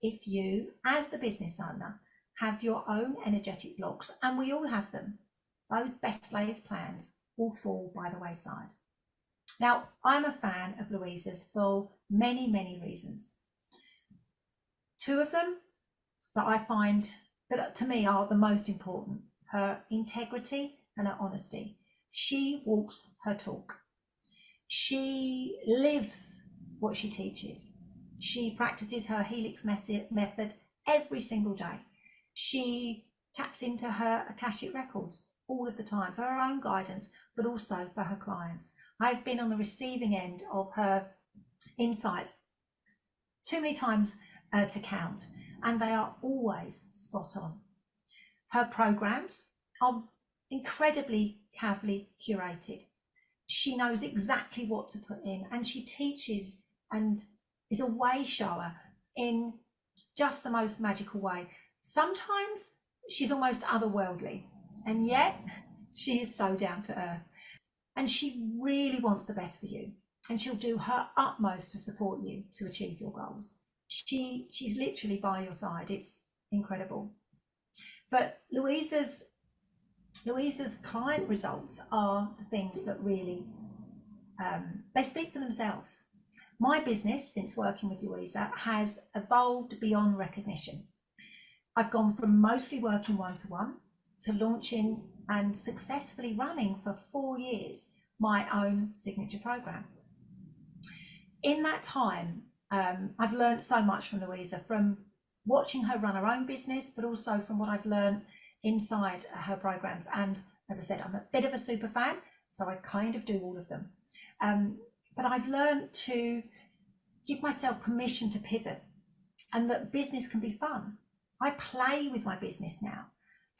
if you, as the business owner, have your own energetic blocks, and we all have them, those best laid plans will fall by the wayside. Now, I'm a fan of Louisa's for many, many reasons. 2 of them that I find that to me are the most important: her integrity and her honesty. She walks her talk. She lives what she teaches. She practices her Helix method every single day. She taps into her Akashic records all of the time for her own guidance, but also for her clients. I've been on the receiving end of her insights too many times to count, and they are always spot on. Her programs are incredibly carefully curated. She knows exactly what to put in, and she teaches and is a way shower in just the most magical way. Sometimes she's almost otherworldly, and yet she is so down to earth, and she really wants the best for you, and she'll do her utmost to support you to achieve your goals. She's literally by your side. It's incredible. But Louisa's client results are the things that really they speak for themselves. My business, since working with Louisa, has evolved beyond recognition. I've gone from mostly working one-to-one to launching and successfully running for 4 years my own signature program. In that time, I've learned so much from Louisa, from watching her run her own business, but also from what I've learned inside her programs. And as I said, I'm a bit of a super fan, so I kind of do all of them. But I've learned to give myself permission to pivot, and that business can be fun. I play with my business now,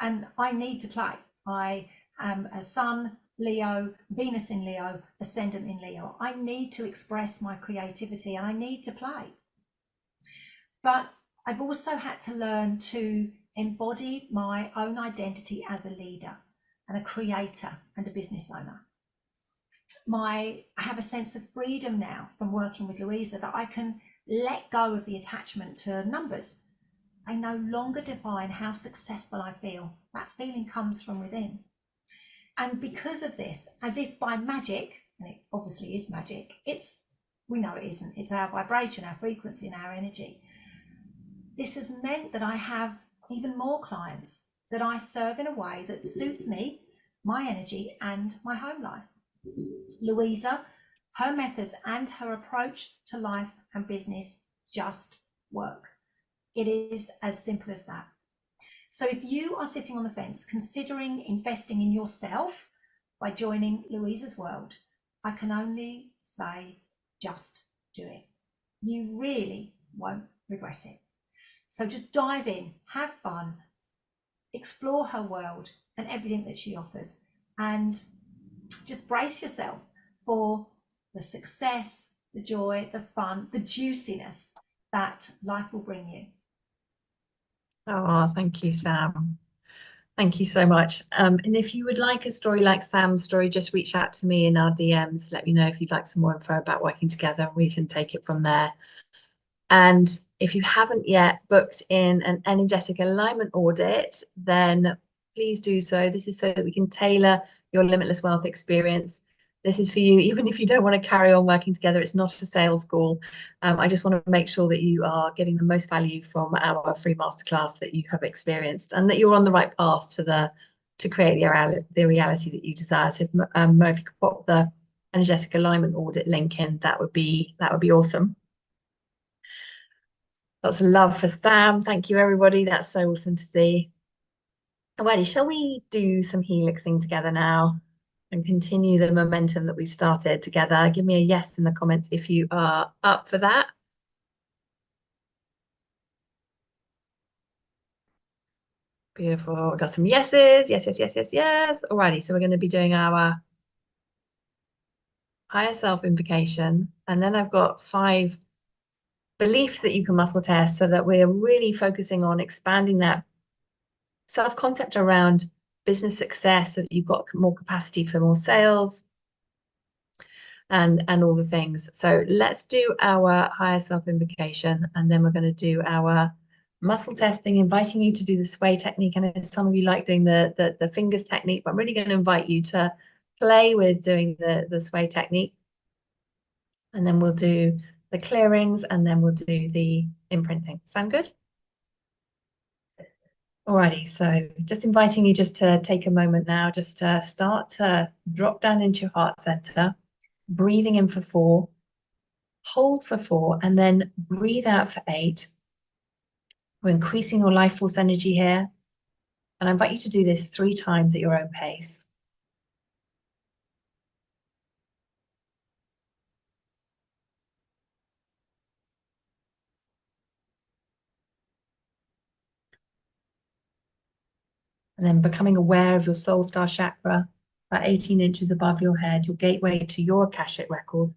and I need to play. I am a Sun, Leo, Venus in Leo, Ascendant in Leo. I need to express my creativity, and I need to play. But I've also had to learn to embody my own identity as a leader and a creator and a business owner. I have a sense of freedom now from working with Louisa, that I can let go of the attachment to numbers. They no longer define how successful I feel. That feeling comes from within. And because of this, as if by magic, and it obviously is magic, we know it isn't, it's our vibration, our frequency, and our energy. This has meant that I have even more clients that I serve in a way that suits me, my energy, and my home life. Louisa, her methods and her approach to life and business just work. It is as simple as that. So if you are sitting on the fence, considering investing in yourself by joining Louisa's world, I can only say, just do it. You really won't regret it. So just dive in, have fun, explore her world and everything that she offers, and just brace yourself for the success, the joy, the fun, the juiciness that life will bring you. Oh, thank you, Sam. Thank you so much. And if you would like a story like Sam's story, just reach out to me in our DMs. Let me know if you'd like some more info about working together, and we can take it from there. And if you haven't yet booked in an energetic alignment audit, then please do so. This is so that we can tailor your limitless wealth experience. This is for you, even if you don't want to carry on working together. It's not a sales call. I just want to make sure that you are getting the most value from our free masterclass that you have experienced, and that you're on the right path to create the reality that you desire. So if Mo, if you could pop the energetic alignment audit link in, that would be awesome. Lots of love for Sam. Thank you, everybody. That's so awesome to see. Alrighty, shall we do some helixing together now and continue the momentum that we've started together? Give me a yes in the comments if you are up for that. Beautiful. We've got some yeses. Yes, yes, yes, yes, yes. Alrighty, so we're going to be doing our higher self invocation, and then I've got 5 beliefs that you can muscle test, so that we're really focusing on expanding that self-concept around business success, so that you've got more capacity for more sales and all the things. So let's do our higher self invocation, and then we're going to do our muscle testing, inviting you to do the sway technique. I know some of you like doing the fingers technique, but I'm really going to invite you to play with doing the sway technique, and then we'll do the clearings, and then we'll do the imprinting. Sound good? Alrighty, so just inviting you just to take a moment now, just to start to drop down into your heart center, breathing in for 4, hold for 4, and then breathe out for 8. We're increasing your life force energy here. And I invite you to do this 3 times at your own pace. And then becoming aware of your soul star chakra, about 18 inches above your head, your gateway to your Akashic record.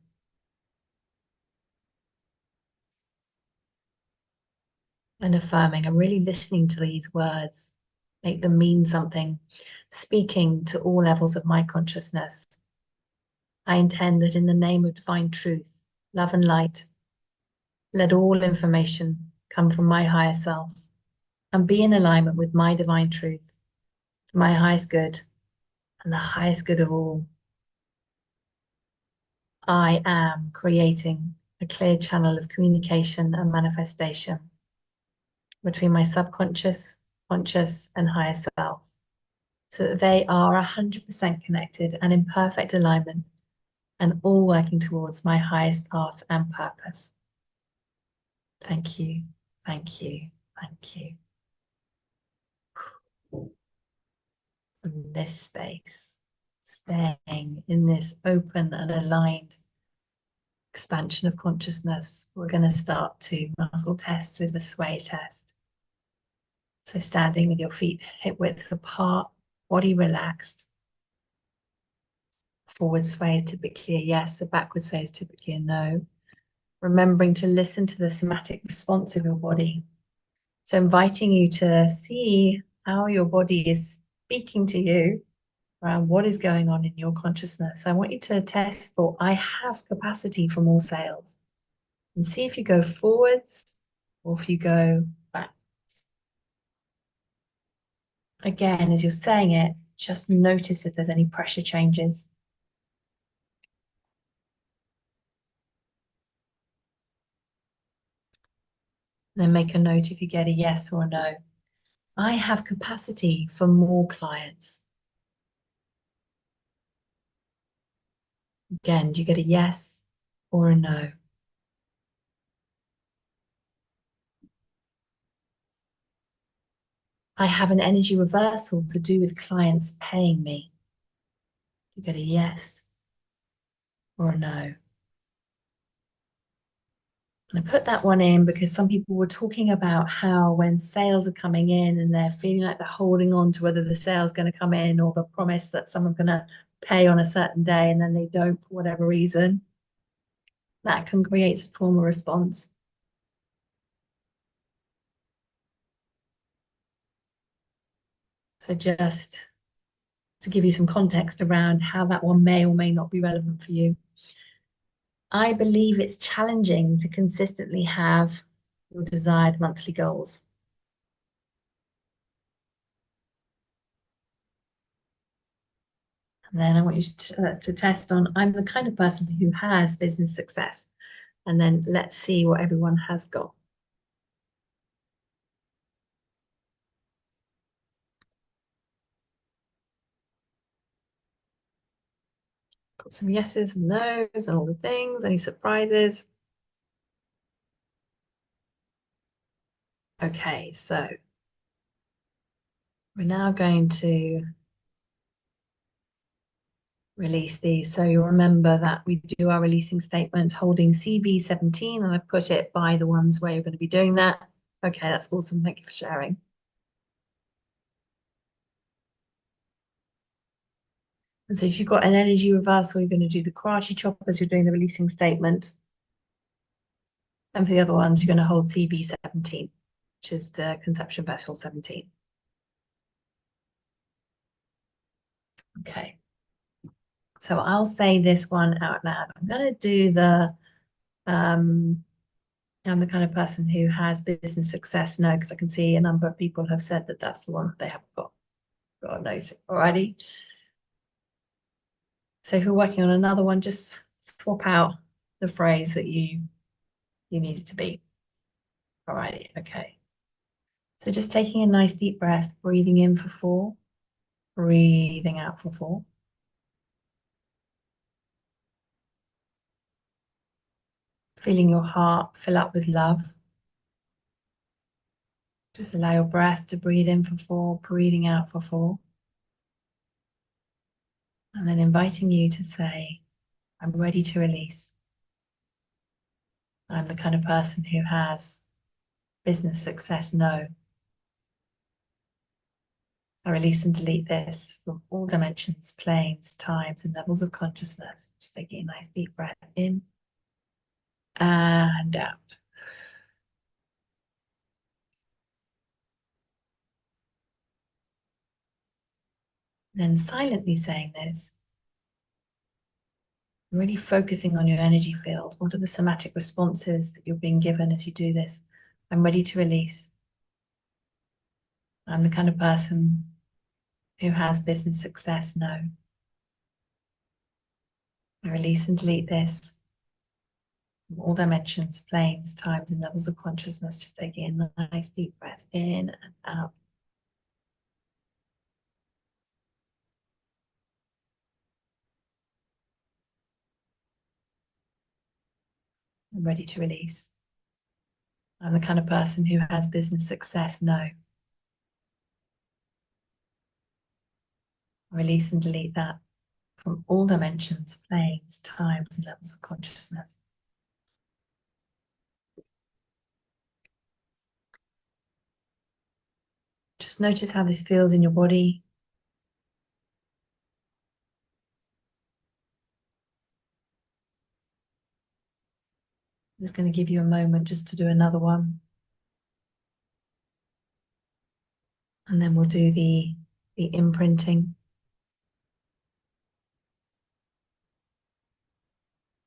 And affirming and really listening to these words, make them mean something, speaking to all levels of my consciousness. I intend that in the name of divine truth, love and light, let all information come from my higher self and be in alignment with my divine truth, for my highest good and the highest good of all. I am creating a clear channel of communication and manifestation between my subconscious, conscious, and higher self, so that they are 100% connected and in perfect alignment and all working towards my highest path and purpose. Thank you, thank you, thank you. From this space, staying in this open and aligned expansion of consciousness, we're going to start to muscle test with the sway test. So standing with your feet hip width apart, body relaxed. Forward sway is typically a yes, a backward sway is typically a no. Remembering to listen to the somatic response of your body. So inviting you to see how your body is speaking to you around what is going on in your consciousness. I want you to test for, I have capacity for more sales. And see if you go forwards or if you go backwards. Again, as you're saying it, just notice if there's any pressure changes. Then make a note if you get a yes or a no. I have capacity for more clients. Again, do you get a yes or a no? I have an energy reversal to do with clients paying me. Do you get a yes or a no? And I put that one in because some people were talking about how when sales are coming in and they're feeling like they're holding on to whether the sale's going to come in or the promise that someone's going to pay on a certain day and then they don't for whatever reason, that can create a trauma response. So just to give you some context around how that one may or may not be relevant for you. I believe it's challenging to consistently have your desired monthly goals. And then I want you to test on, I'm the kind of person who has business success. And then let's see what everyone has got. Got some yeses and nos and all the things. Any surprises? Okay, so we're now going to release these. So you'll remember that we do our releasing statement holding CB17, and I put it by the ones where you're going to be doing that. Okay, that's awesome. Thank you for sharing. And so if you've got an energy reversal, you're going to do the karate chop as you're doing the releasing statement. And for the other ones, you're going to hold CB17, which is the conception vessel 17. Okay. So I'll say this one out loud. I'm going to do the, I'm the kind of person who has business success. No, because I can see a number of people have said that that's the one that they haven't got a note already. So if you're working on another one, just swap out the phrase that you need it to be. Alrighty, okay. So just taking a nice deep breath, breathing in for 4, breathing out for 4. Feeling your heart fill up with love. Just allow your breath to breathe in for 4, breathing out for 4. And then inviting you to say, I'm ready to release. I'm the kind of person who has business success. No. I release and delete this from all dimensions, planes, times, and levels of consciousness. Just taking a nice deep breath in and out. Then silently saying this, really focusing on your energy field. What are the somatic responses that you're being given as you do this? I'm ready to release. I'm the kind of person who has business success. No. I release and delete this from all dimensions, planes, times, and levels of consciousness. Just taking a nice deep breath in and out. I'm ready to release. I'm the kind of person who has business success. No. Release and delete that from all dimensions, planes, times, and levels of consciousness. Just notice how this feels in your body. I'm just going to give you a moment just to do another one. And then we'll do the imprinting.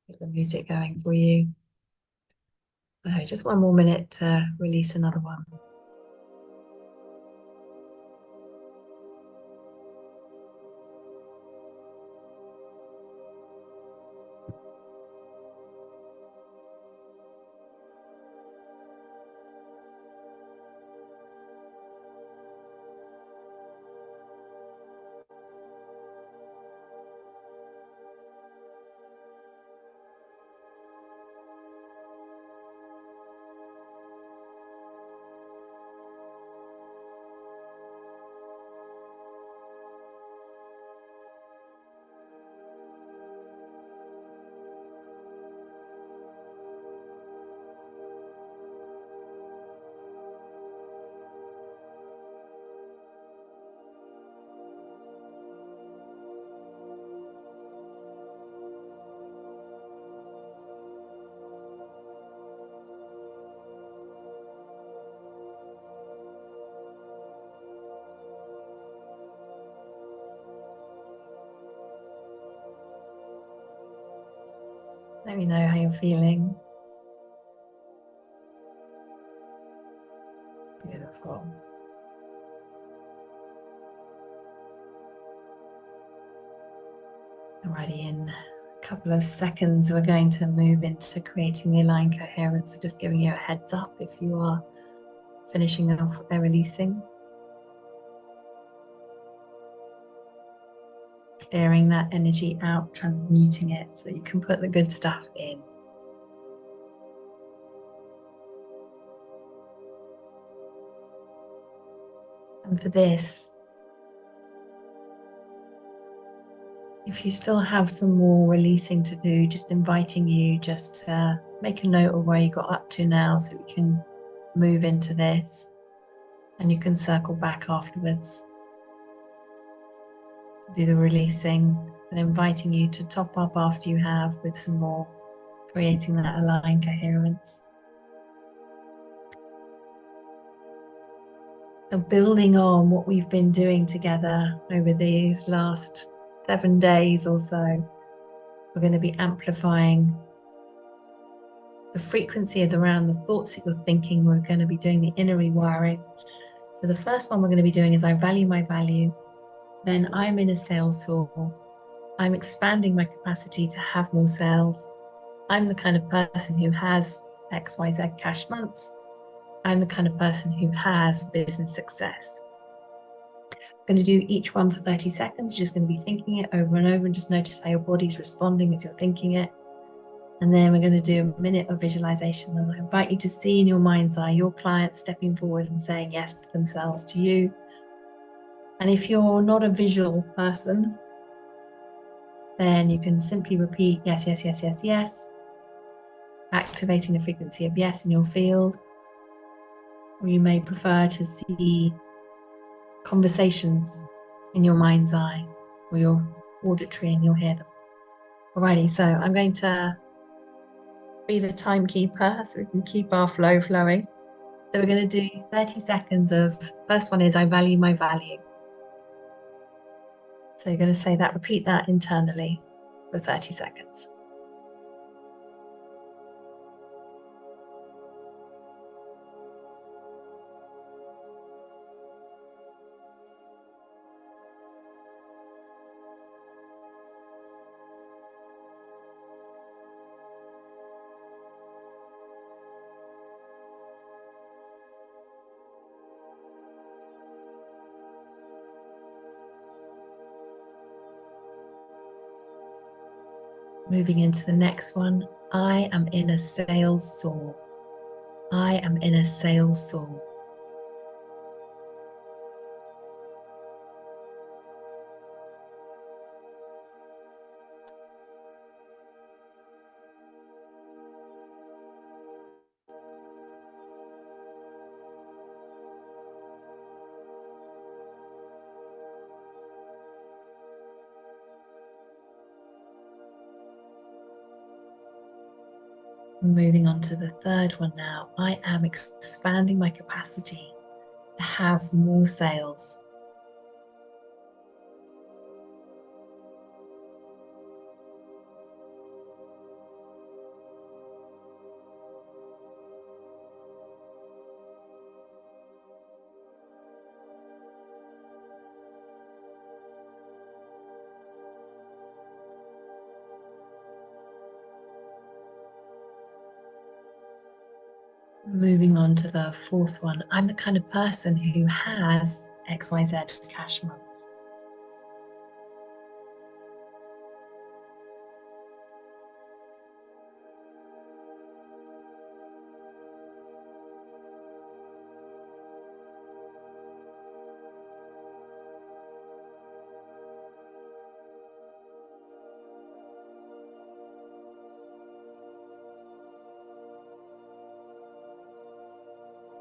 Get the music going for you. So just one more minute to release another one. Let me know how you're feeling. Beautiful. Alrighty, in a couple of seconds, we're going to move into creating the aligned coherence. So just giving you a heads up if you are finishing off what they're releasing. Clearing that energy out, transmuting it so that you can put the good stuff in. And for this, if you still have some more releasing to do, just inviting you just to make a note of where you got up to now so we can move into this and you can circle back afterwards. Do the releasing and inviting you to top up after you have with some more, creating that aligned coherence. So building on what we've been doing together over these last 7 days or so, we're going to be amplifying the frequency of around the thoughts that you're thinking. We're going to be doing the inner rewiring. So the first one we're going to be doing is I value my value. Then I'm in a sales soar. I'm expanding my capacity to have more sales. I'm the kind of person who has XYZ cash months. I'm the kind of person who has business success. I'm going to do each one for 30 seconds. You're just going to be thinking it over and over and just notice how your body's responding as you're thinking it. And then we're going to do a minute of visualization. And I invite you to see in your mind's eye your client stepping forward and saying yes to themselves, to you. And if you're not a visual person, then you can simply repeat yes, yes, yes, yes, yes, activating the frequency of yes in your field. Or you may prefer to see conversations in your mind's eye, or your auditory and you'll hear them. Alrighty, so I'm going to be the timekeeper so we can keep our flow flowing. So we're going to do 30 seconds of, first one is I value my value. So you're going to say that, repeat that internally for 30 seconds. Moving into the next one, I am in a sales soul. I am in a sales soul. Moving on to the third one now, I am expanding my capacity to have more sales. Moving on to the fourth one, I'm the kind of person who has XYZ cash months.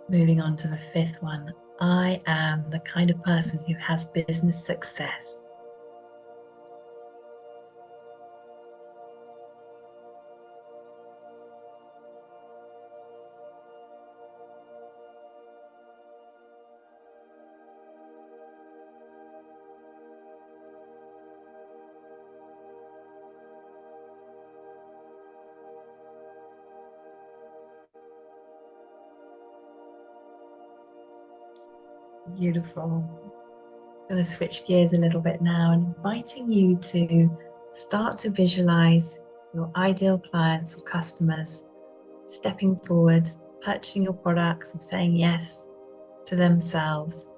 Moving on to the fifth one, I am the kind of person who has business success. Beautiful. I'm going to switch gears a little bit now and inviting you to start to visualize your ideal clients or customers stepping forward, purchasing your products or saying yes to themselves,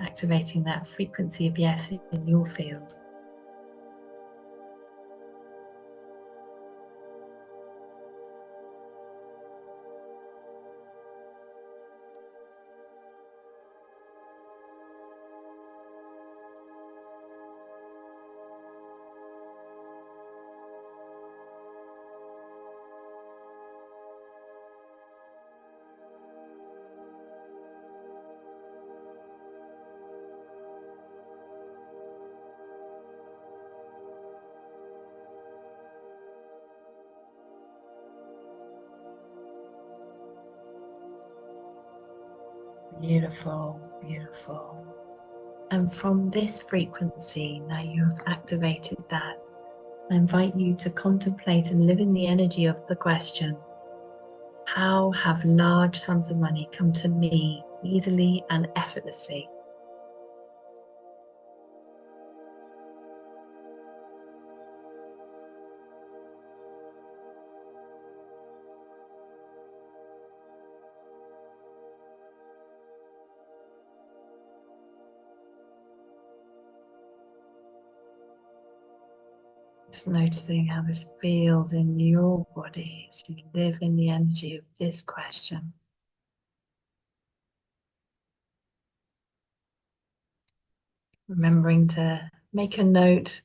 activating that frequency of yes in your field. Beautiful, beautiful. And from this frequency, now you have activated that, I invite you to contemplate and live in the energy of the question, how have large sums of money come to me easily and effortlessly? Just noticing how this feels in your body as you live in the energy of this question. Remembering to make a note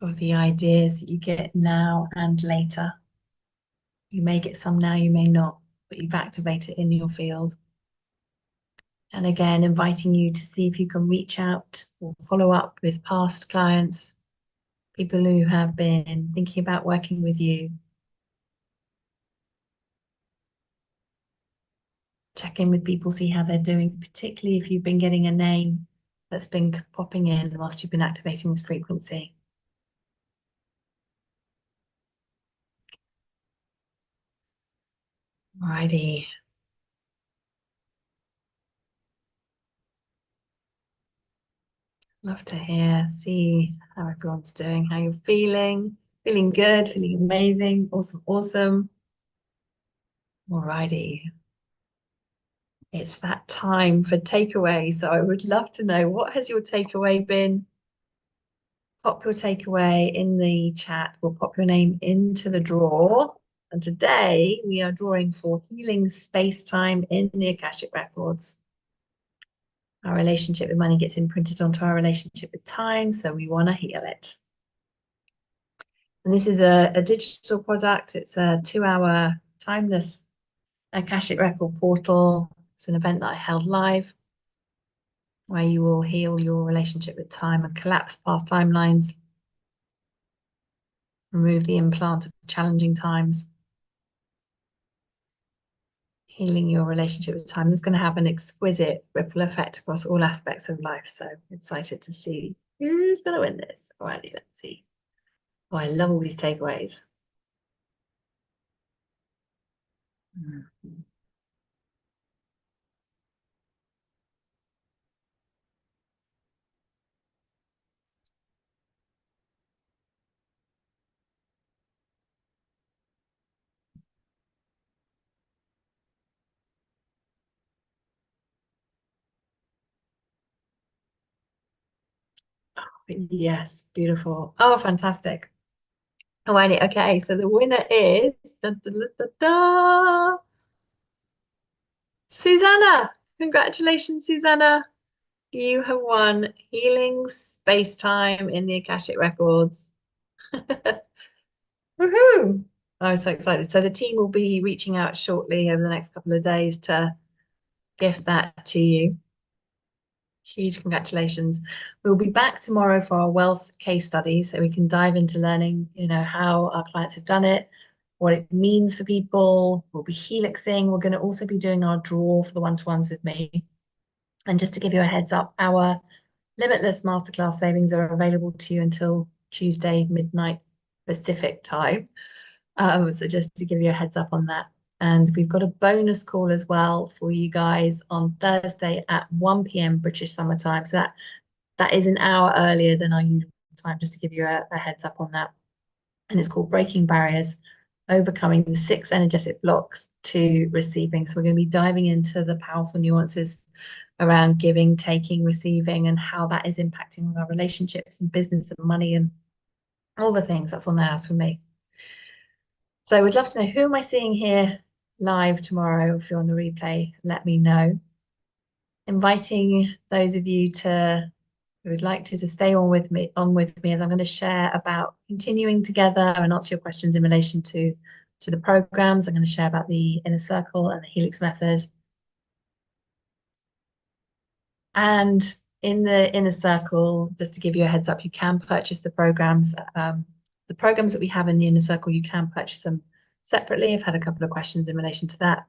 of the ideas that you get now and later. You may get some now, you may not, but you've activated in your field. And again, inviting you to see if you can reach out or follow up with past clients, people who have been thinking about working with you. Check in with people, see how they're doing, particularly if you've been getting a name that's been popping in whilst you've been activating this frequency. Alrighty. Love to hear, see how everyone's doing, how you're feeling. Feeling good, feeling amazing, awesome, awesome. Alrighty. It's that time for takeaway. So I would love to know, what has your takeaway been? Pop your takeaway in the chat. We'll pop your name into the draw. And today we are drawing for healing space-time in the Akashic Records. Our relationship with money gets imprinted onto our relationship with time, so we want to heal it. And this is a digital product. It's a 2-hour timeless Akashic Record portal. It's an event that I held live where you will heal your relationship with time and collapse past timelines, remove the implant of challenging times, healing your relationship with time. It's going to have an exquisite ripple effect across all aspects of life. So excited to see who's going to win this. Alrighty, let's see. Oh, I love all these takeaways. Yes, beautiful. Oh, fantastic. Alrighty, okay, so the winner is Susanna. Congratulations, Susanna. You have won Healing Space Time in the Akashic Records. Woohoo! I'm so excited. So the team will be reaching out shortly over the next couple of days to gift that to you. Huge congratulations. We'll be back tomorrow for our wealth case study, so we can dive into learning, how our clients have done it, what it means for people. We'll be helixing. We're going to also be doing our draw for the one-to-ones with me. And just to give you a heads up, our Limitless Masterclass savings are available to you until Tuesday midnight Pacific time. So just to give you a heads up on that. And we've got a bonus call as well for you guys on Thursday at 1 p.m. British Summer Time. So that is an hour earlier than our usual time, just to give you a heads up on that. And it's called Breaking Barriers, Overcoming the 6 Energetic Blocks to Receiving. So we're going to be diving into the powerful nuances around giving, taking, receiving, and how that is impacting on our relationships and business and money and all the things. That's on the house for me. So we'd love to know, who am I seeing here live tomorrow? If you're on the replay, let me know. Inviting those of you who would like to stay on with me as I'm going to share about continuing together and answer your questions in relation to the programs. I'm going to share about the Inner Circle and the Helix Method. And in the Inner Circle, just to give you a heads up, you can purchase the programs. The programs that we have in the Inner Circle, you can purchase them separately. I've had a couple of questions in relation to that.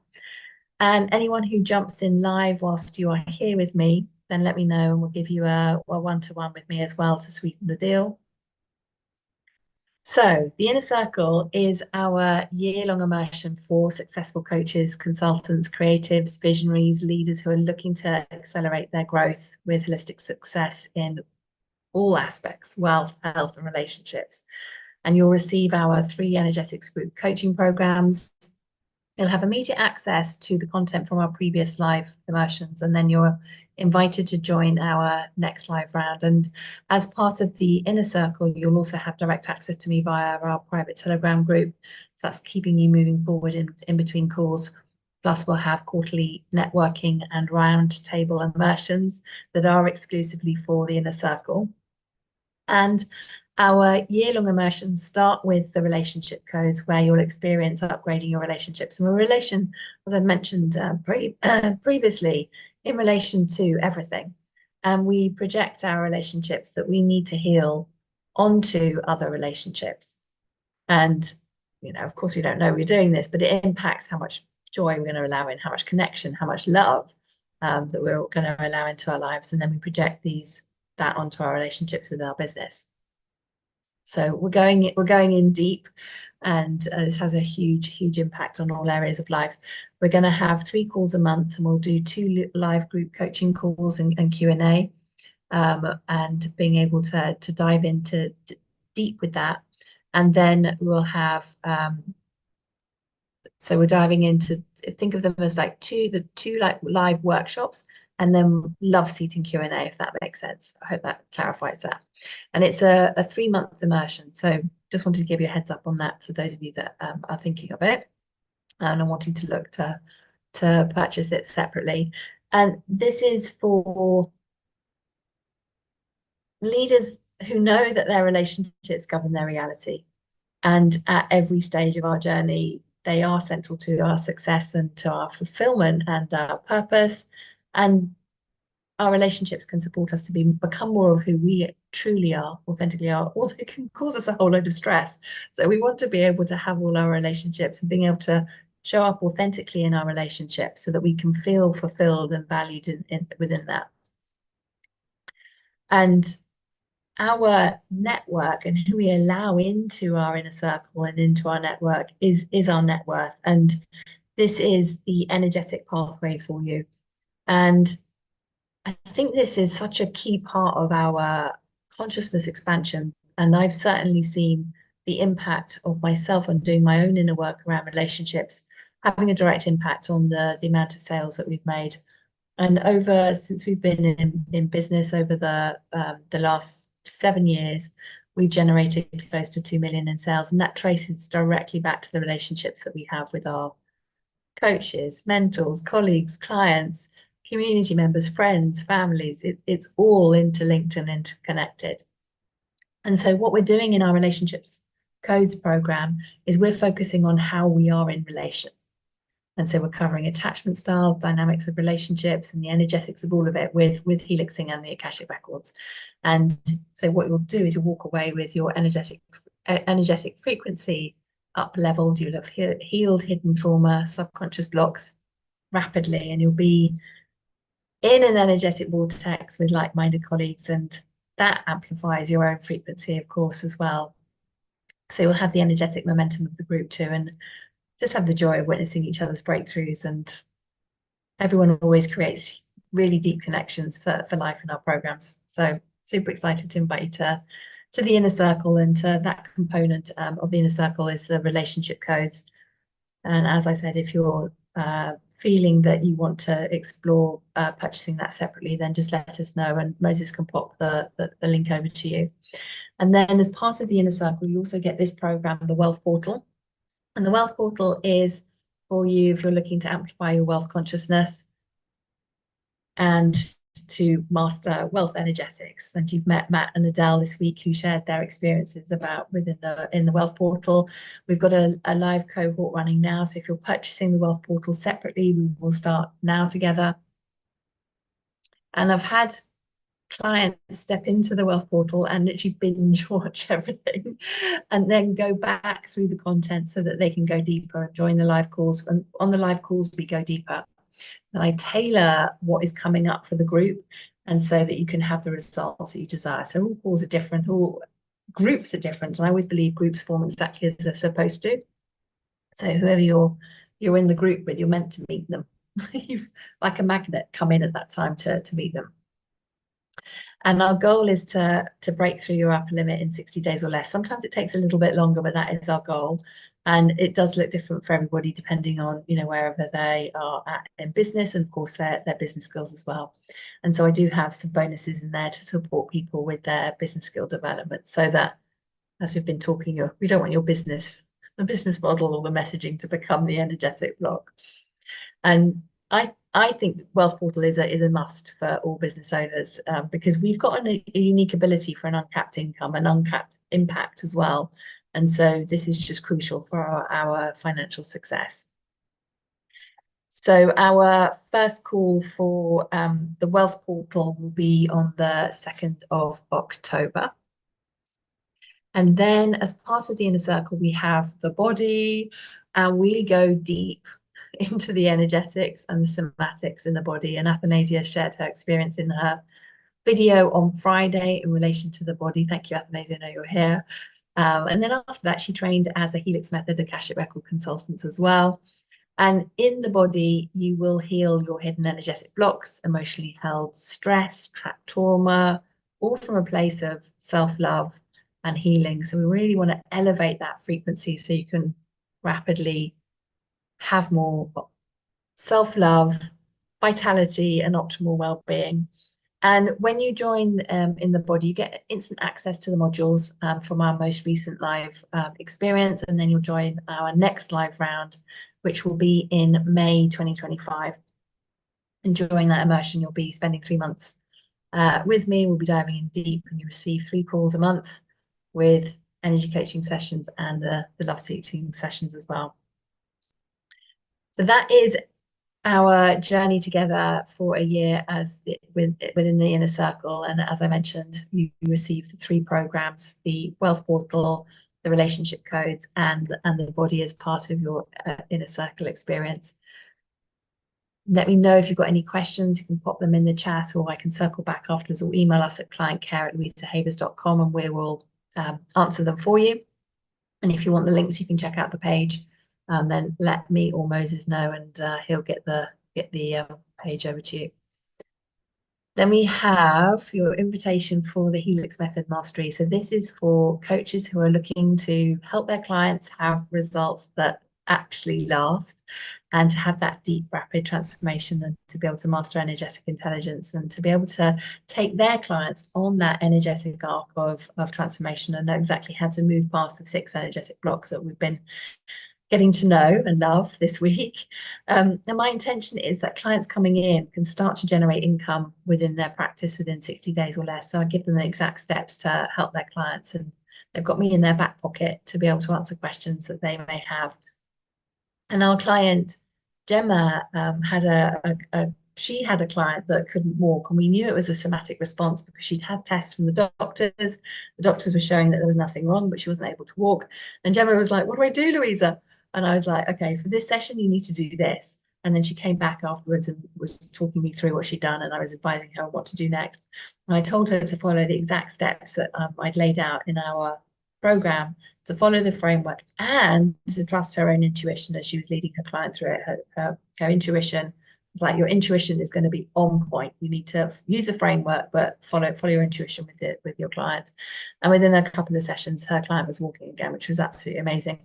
And anyone who jumps in live whilst you are here with me, then let me know and we'll give you a one-to-one with me as well to sweeten the deal. So the Inner Circle is our year-long immersion for successful coaches, consultants, creatives, visionaries, leaders who are looking to accelerate their growth with holistic success in all aspects: wealth, health, and relationships. And you'll receive our 3 Energetics group coaching programs. You'll have immediate access to the content from our previous live immersions, and then you're invited to join our next live round. And as part of the inner circle, you'll also have direct access to me via our private Telegram group. So that's keeping you moving forward in between calls. Plus, we'll have quarterly networking and round table immersions that are exclusively for the inner circle. And our year-long immersions start with the relationship codes, where you'll experience upgrading your relationships. And relation, as I mentioned previously, in relation to everything. And we project our relationships that we need to heal onto other relationships. And, you know, of course, we don't know we're doing this, but it impacts how much joy we're going to allow in, how much connection, how much love that we're going to allow into our lives. And then we project that onto our relationships with our business. So we're going in deep, and this has a huge impact on all areas of life. We're going to have 3 calls a month, and we'll do 2 live group coaching calls and Q&A, and being able to dive into deep with that. And then we'll have so we're diving into, think of them as like two like live workshops, and then love seat and Q&A, if that makes sense. I hope that clarifies that. And it's a 3-month immersion. So just wanted to give you a heads up on that for those of you that are thinking of it and are wanting to look to purchase it separately. And this is for leaders who know that their relationships govern their reality. And at every stage of our journey, they are central to our success and to our fulfillment and our purpose. And our relationships can support us to become more of who we truly are, authentically are, or they can cause us a whole load of stress. So we want to be able to have all our relationships and being able to show up authentically in our relationships so that we can feel fulfilled and valued within that. And our network and who we allow into our inner circle and into our network is our net worth. And this is the energetic pathway for you. And I think this is such a key part of our consciousness expansion. And I've certainly seen the impact of myself on doing my own inner work around relationships, having a direct impact on the amount of sales that we've made. And since we've been in business over the last 7 years, we've generated close to 2 million in sales. And that traces directly back to the relationships that we have with our coaches, mentors, colleagues, clients, community members, friends, families. It's all interlinked and interconnected. And so what we're doing in our relationships codes program is we're focusing on how we are in relation. And so we're covering attachment styles, dynamics of relationships, and the energetics of all of it with helixing and the Akashic records. And so what you'll do is you'll walk away with your energetic frequency up leveled. You'll have healed hidden trauma, subconscious blocks rapidly, and you'll be in an energetic vortex with like-minded colleagues, and that amplifies your own frequency, of course, as well. So you'll have the energetic momentum of the group too, and just have the joy of witnessing each other's breakthroughs. And everyone always creates really deep connections for life in our programs. So super excited to invite you to the inner circle, and to that component of the inner circle is the relationship codes. And as I said, if you're feeling that you want to explore purchasing that separately, then just let us know, and Moses can pop the link over to you. And then as part of the inner circle, you also get this program, the Wealth Portal. And the Wealth Portal is for you if you're looking to amplify your wealth consciousness and to master wealth energetics. And you've met Matt and Adele this week, who shared their experiences about in the Wealth Portal. We've got a live cohort running now. So if you're purchasing the Wealth Portal separately, we will start now together. And I've had clients step into the Wealth Portal and literally binge watch everything and then go back through the content so that they can go deeper and join the live calls. And on the live calls, we go deeper. And I tailor what is coming up for the group, and so that you can have the results that you desire. So all calls are different, all groups are different. And I always believe groups form exactly as they're supposed to. So whoever you're in the group with, you're meant to meet them. You've, like a magnet, come in at that time to meet them. And our goal is to break through your upper limit in 60 days or less. Sometimes it takes a little bit longer, but that is our goal. And it does look different for everybody depending on, you know, wherever they are at in business, and of course their business skills as well. And so I do have some bonuses in there to support people with their business skill development, so that, as we've been talking, we don't want the business model or the messaging to become the energetic block. And I think Wealth Portal is a must for all business owners, because we've got a unique ability for an uncapped income, an uncapped impact as well. And so this is just crucial for our financial success. So our first call for the Wealth Portal will be on the 2nd of October. And then as part of the Inner Circle, we have the body, and we go deep into the energetics and the somatics in the body. And Athanasia shared her experience in her video on Friday in relation to the body. Thank you, Athanasia, I know you're here. And then after that, she trained as a Helix Method Akashic Record consultant as well. And in the body, you will heal your hidden energetic blocks, emotionally held stress, trapped trauma, all from a place of self-love and healing. So we really want to elevate that frequency so you can rapidly have more self-love, vitality, and optimal well-being. And when you join in the body, you get instant access to the modules from our most recent live experience, and then you'll join our next live round, which will be in May 2025. And during that immersion, you'll be spending 3 months with me. We'll be diving in deep, and you receive 3 calls a month with energy coaching sessions and the love seeking sessions as well. So that is our journey together for a year within the Inner Circle. And as I mentioned, you receive the 3 programs, the Wealth Portal, the relationship codes, and the body as part of your Inner Circle experience. Let me know if you've got any questions. You can pop them in the chat, or I can circle back afterwards, or email us at clientcare@louisahavers.com, and we will answer them for you. And if you want the links, you can check out the page. Then let me or Moses know, and he'll get the page over to you. Then we have your invitation for the Helix Method Mastery. So this is for coaches who are looking to help their clients have results that actually last, and to have that deep, rapid transformation, and to be able to master energetic intelligence, and to be able to take their clients on that energetic arc of transformation, and know exactly how to move past the 6 energetic blocks that we've been getting to know and love this week. And my intention is that clients coming in can start to generate income within their practice within 60 days or less. So I give them the exact steps to help their clients, and they've got me in their back pocket to be able to answer questions that they may have. And our client Gemma had a client that couldn't walk, and we knew it was a somatic response because she'd had tests from the doctors. The doctors were showing that there was nothing wrong, but she wasn't able to walk. And Gemma was like, "What do I do, Louisa?" And I was like, "Okay, for this session, you need to do this." And then she came back afterwards and was talking me through what she'd done, and I was advising her what to do next. And I told her to follow the exact steps that I'd laid out in our program, to follow the framework, and to trust her own intuition as she was leading her client through it. Her intuition was like, your intuition is going to be on point. You need to use the framework, but follow your intuition with your client. And within a couple of sessions, her client was walking again, which was absolutely amazing.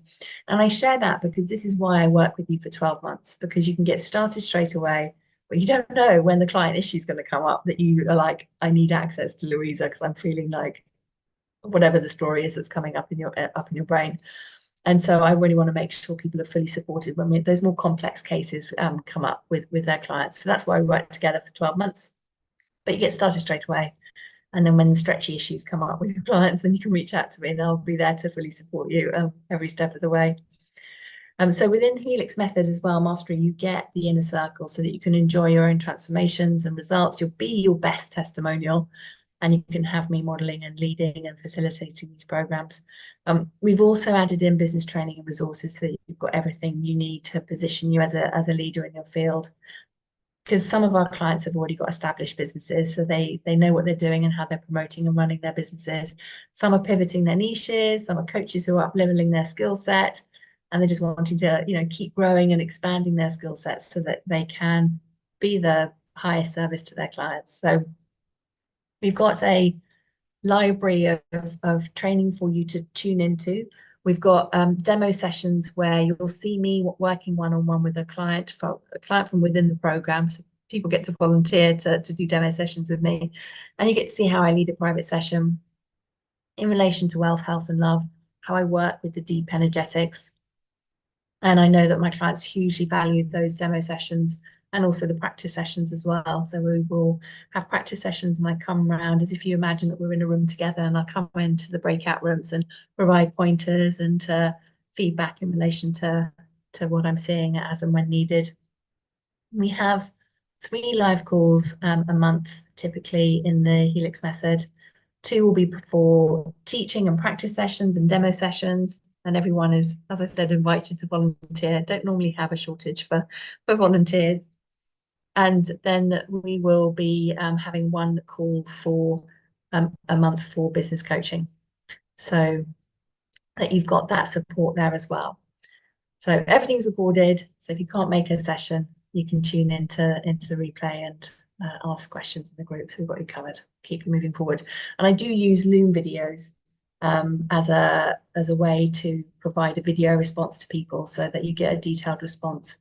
And I share that because this is why I work with you for 12 months, because you can get started straight away, but you don't know when the client issue is going to come up, that you are like, I need access to Louisa because I'm feeling like whatever the story is that's coming up in your brain. And so I really want to make sure people are fully supported when those more complex cases come up with their clients. So that's why we work together for 12 months. But you get started straight away. And then when the stretchy issues come up with your clients, then you can reach out to me, and I'll be there to fully support you every step of the way. So within Helix Method as well, Mastery, you get the Inner Circle so that you can enjoy your own transformations and results. You'll be your best testimonial, and you can have me modeling and leading and facilitating these programs. We've also added in business training and resources so that you've got everything you need to position you as a leader in your field. Because some of our clients have already got established businesses, so they know what they're doing and how they're promoting and running their businesses. Some are pivoting their niches, some are coaches who are up-leveling their skill set, and they're just wanting to, keep growing and expanding their skill sets so that they can be the highest service to their clients. So we've got a library of training for you to tune into We've got demo sessions where you'll see me working one-on-one with a client from within the program. So people get to volunteer to do demo sessions with me, and you get to see how I lead a private session in relation to wealth, health, and love, how I work with the deep energetics. And I know that my clients hugely value those demo sessions and also the practice sessions as well. So we will have practice sessions, and I come around as if you imagine that we're in a room together, and I come into the breakout rooms and provide pointers and feedback in relation to what I'm seeing as and when needed. We have 3 live calls a month, typically in the Helix method. 2 will be for teaching and practice sessions and demo sessions. And everyone is, as I said, invited to volunteer. Don't normally have a shortage for volunteers. And then we will be having 1 call for a month for business coaching. So that you've got that support there as well. So everything's recorded. So if you can't make a session, you can tune into the replay and ask questions in the group. So we've got you covered. Keep you moving forward. And I do use Loom videos as a way to provide a video response to people, so that you get a detailed response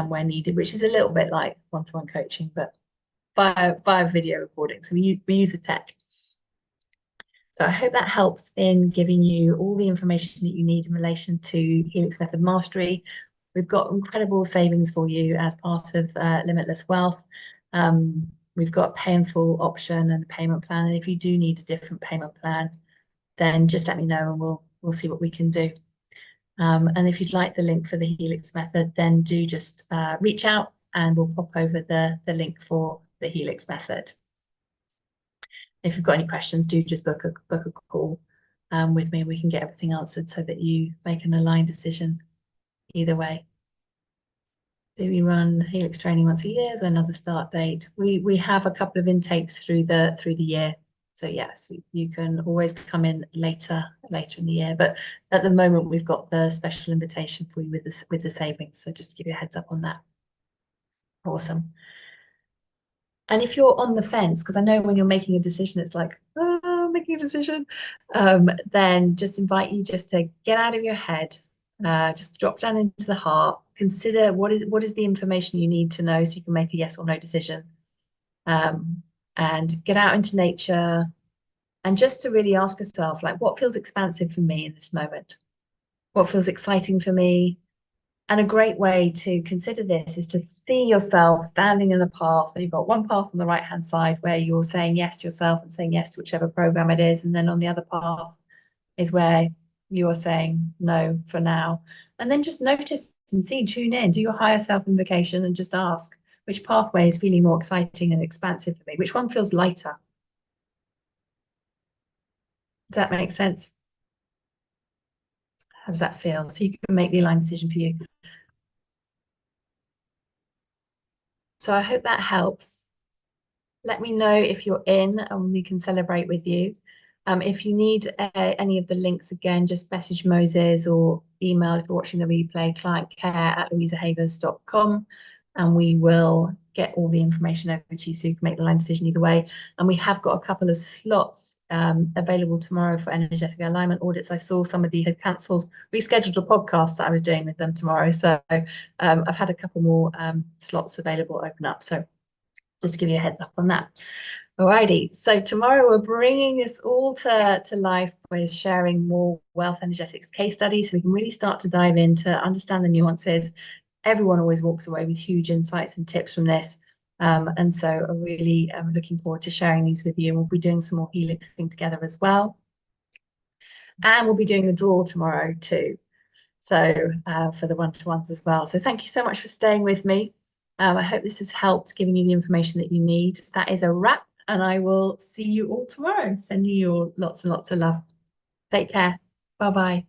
where needed, which is a little bit like one-to-one coaching, but via video recording. So we use the tech. So I hope that helps in giving you all the information that you need in relation to Helix Method Mastery. We've got incredible savings for you as part of Limitless Wealth. We've got a pay in full option and a payment plan. And if you do need a different payment plan, then just let me know and we'll see what we can do. And if you'd like the link for the Helix Method, then do just reach out and we'll pop over the link for the Helix Method. If you've got any questions, do just book a call with me, and we can get everything answered so that you make an aligned decision either way. Do we run Helix training once a year? Is there another start date? We have a couple of intakes through the year. So yes, you can always come in later in the year. But at the moment, we've got the special invitation for you with the savings. So just to give you a heads up on that. Awesome. And if you're on the fence, because I know when you're making a decision, it's like, oh, making a decision, then just invite you just to get out of your head, just drop down into the heart, consider what is the information you need to know so you can make a yes or no decision, and get out into nature, and just to really ask yourself, like, what feels expansive for me in this moment? What feels exciting for me? And a great way to consider this is to see yourself standing in the path. So you've got one path on the right-hand side where you're saying yes to yourself and saying yes to whichever program it is. And then on the other path is where you are saying no for now. And then just notice and see, tune in, do your higher self invocation and just ask, which pathway is feeling more exciting and expansive for me? Which one feels lighter? Does that make sense? How does that feel? So you can make the aligned decision for you. So I hope that helps. Let me know if you're in and we can celebrate with you. If you need any of the links, again, just message Moses or email if you're watching the replay, clientcare@louisahavers.com, and we will get all the information over to you so you can make the line decision either way. And we have got a couple of slots available tomorrow for energetic alignment audits. I saw somebody had rescheduled a podcast that I was doing with them tomorrow. So I've had a couple more slots available open up. So just to give you a heads up on that. Alrighty, so tomorrow we're bringing this all to life with sharing more wealth energetics case studies, so we can really start to dive in to understand the nuances. Everyone always walks away with huge insights and tips from this, and so I really am looking forward to sharing these with you. We'll be doing some more helixing together as well, and we'll be doing the draw tomorrow too, so for the one-to-ones as well. So thank you so much for staying with me. I hope this has helped, giving you the information that you need. That is a wrap. And I will see you all tomorrow. Sending you all lots and lots of love. Take care. Bye-bye.